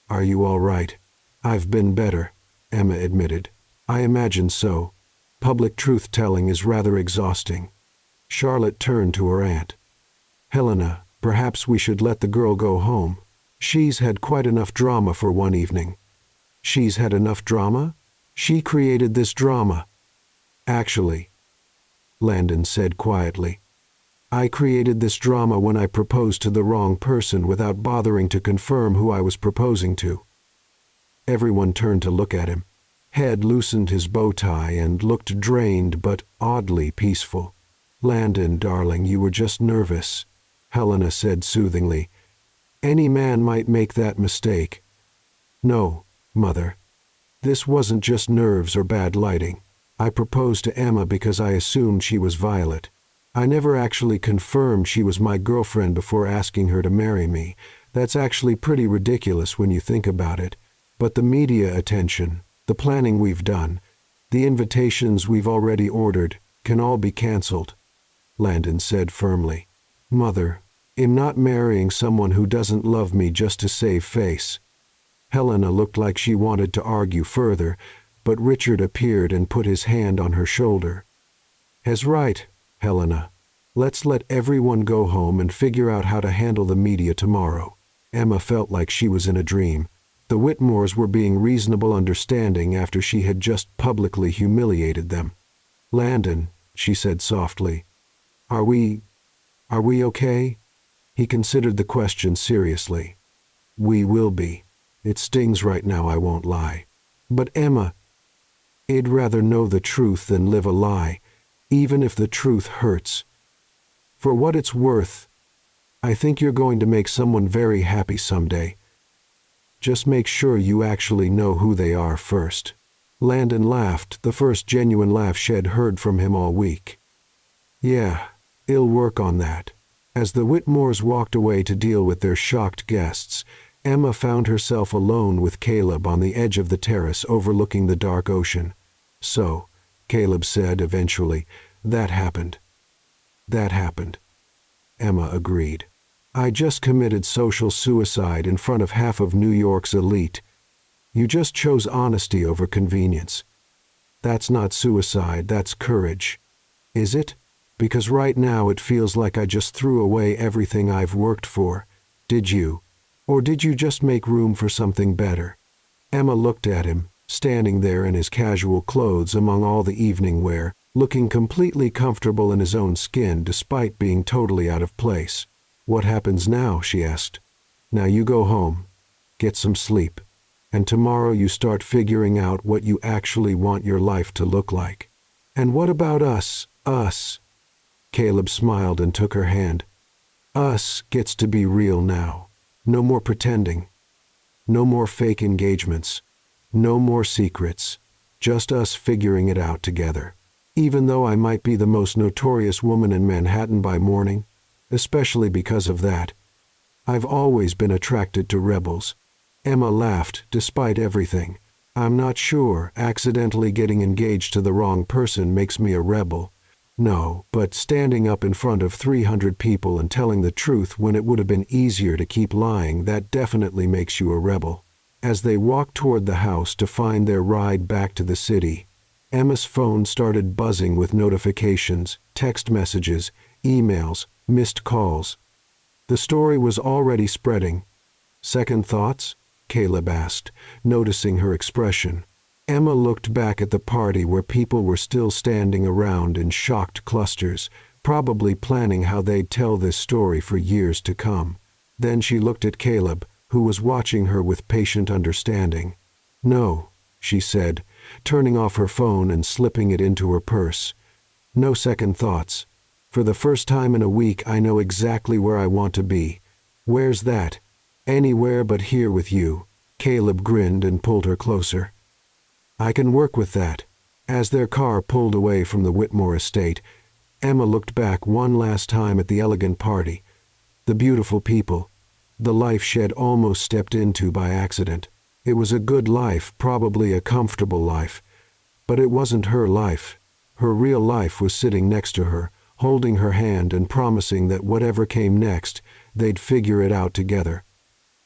are you all right? I've been better, Emma admitted. I imagine so. Public truth-telling is rather exhausting. Charlotte turned to her aunt. Helena, perhaps we should let the girl go home. She's had quite enough drama for one evening. She's had enough drama? She created this drama. Actually, Landon said quietly, I created this drama when I proposed to the wrong person without bothering to confirm who I was proposing to. Everyone turned to look at him. Head loosened his bow tie and looked drained but oddly peaceful. Landon, darling, you were just nervous, Helena said soothingly. Any man might make that mistake. No, Mother. This wasn't just nerves or bad lighting. I proposed to Emma because I assumed she was Violet. I never actually confirmed she was my girlfriend before asking her to marry me. That's actually pretty ridiculous when you think about it. But the media attention, the planning we've done, the invitations we've already ordered, can all be canceled, Landon said firmly. Mother, I'm not marrying someone who doesn't love me just to save face. Helena looked like she wanted to argue further, but Richard appeared and put his hand on her shoulder. He's right, Helena. Let's let everyone go home and figure out how to handle the media tomorrow. Emma felt like she was in a dream. The Whitmores were being reasonable understanding after she had just publicly humiliated them. Landon, she said softly, Are we okay? He considered the question seriously. We will be. It stings right now, I won't lie. But Emma, I'd rather know the truth than live a lie, even if the truth hurts. For what it's worth, I think you're going to make someone very happy someday. Just make sure you actually know who they are first. Landon laughed, the first genuine laugh Shed heard from him all week. Yeah, I'll work on that. As the Whitmores walked away to deal with their shocked guests, Emma found herself alone with Caleb on the edge of the terrace overlooking the dark ocean. So, Caleb said eventually, that happened. That happened. Emma agreed. I just committed social suicide in front of half of New York's elite. You just chose honesty over convenience. That's not suicide, that's courage. Is it? Because right now it feels like I just threw away everything I've worked for. Did you? Or did you just make room for something better? Emma looked at him, standing there in his casual clothes among all the evening wear, looking completely comfortable in his own skin despite being totally out of place. What happens now? She asked. Now you go home, get some sleep, and tomorrow you start figuring out what you actually want your life to look like. And what about us? Us? Caleb smiled and took her hand. Us gets to be real now. No more pretending. No more fake engagements. No more secrets. Just us figuring it out together. Even though I might be the most notorious woman in Manhattan by morning, especially because of that, I've always been attracted to rebels. Emma laughed, despite everything. I'm not sure accidentally getting engaged to the wrong person makes me a rebel. No, but standing up in front of 300 people and telling the truth when it would have been easier to keep lying, that definitely makes you a rebel. As they walked toward the house to find their ride back to the city, Emma's phone started buzzing with notifications, text messages, emails, missed calls. The story was already spreading. Second thoughts? Caleb asked, noticing her expression. Emma looked back at the party where people were still standing around in shocked clusters, probably planning how they'd tell this story for years to come. Then she looked at Caleb, who was watching her with patient understanding. No, she said, turning off her phone and slipping it into her purse. No second thoughts. For the first time in a week, I know exactly where I want to be. Where's that? Anywhere but here with you. Caleb grinned and pulled her closer. I can work with that. As their car pulled away from the Whitmore estate, Emma looked back one last time at the elegant party, the beautiful people, the life she'd almost stepped into by accident. It was a good life, probably a comfortable life, but it wasn't her life. Her real life was sitting next to her, holding her hand and promising that whatever came next, they'd figure it out together.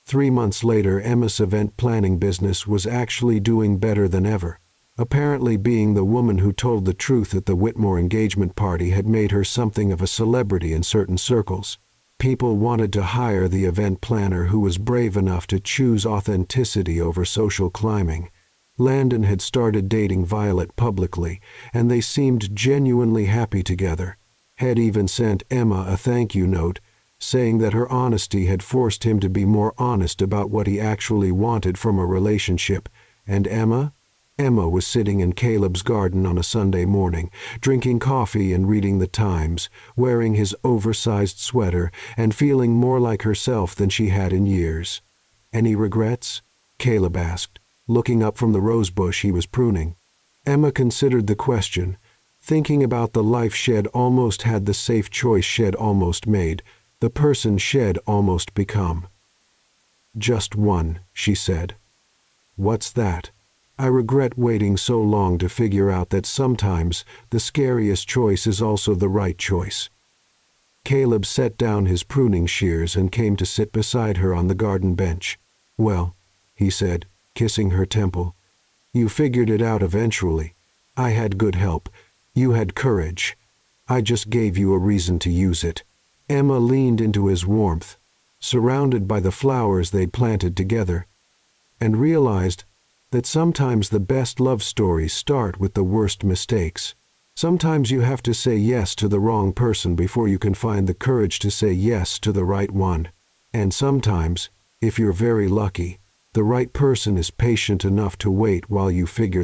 3 months later, Emma's event planning business was actually doing better than ever. Apparently, being the woman who told the truth at the Whitmore engagement party had made her something of a celebrity in certain circles. People wanted to hire the event planner who was brave enough to choose authenticity over social climbing. Landon had started dating Violet publicly, and they seemed genuinely happy together. Had even sent Emma a thank you note, saying that her honesty had forced him to be more honest about what he actually wanted from a relationship. And Emma? Emma was sitting in Caleb's garden on a Sunday morning, drinking coffee and reading the Times, wearing his oversized sweater and feeling more like herself than she had in years. Any regrets? Caleb asked, looking up from the rosebush he was pruning. Emma considered the question, thinking about the life she'd almost had, the safe choice she'd almost made, the person she'd almost become. Just one, she said. What's that? I regret waiting so long to figure out that sometimes the scariest choice is also the right choice. Caleb set down his pruning shears and came to sit beside her on the garden bench. Well, he said, kissing her temple, you figured it out eventually. I had good help. You had courage. I just gave you a reason to use it. Emma leaned into his warmth, surrounded by the flowers they'd planted together, and realized that sometimes the best love stories start with the worst mistakes. Sometimes you have to say yes to the wrong person before you can find the courage to say yes to the right one. And sometimes, if you're very lucky, the right person is patient enough to wait while you figure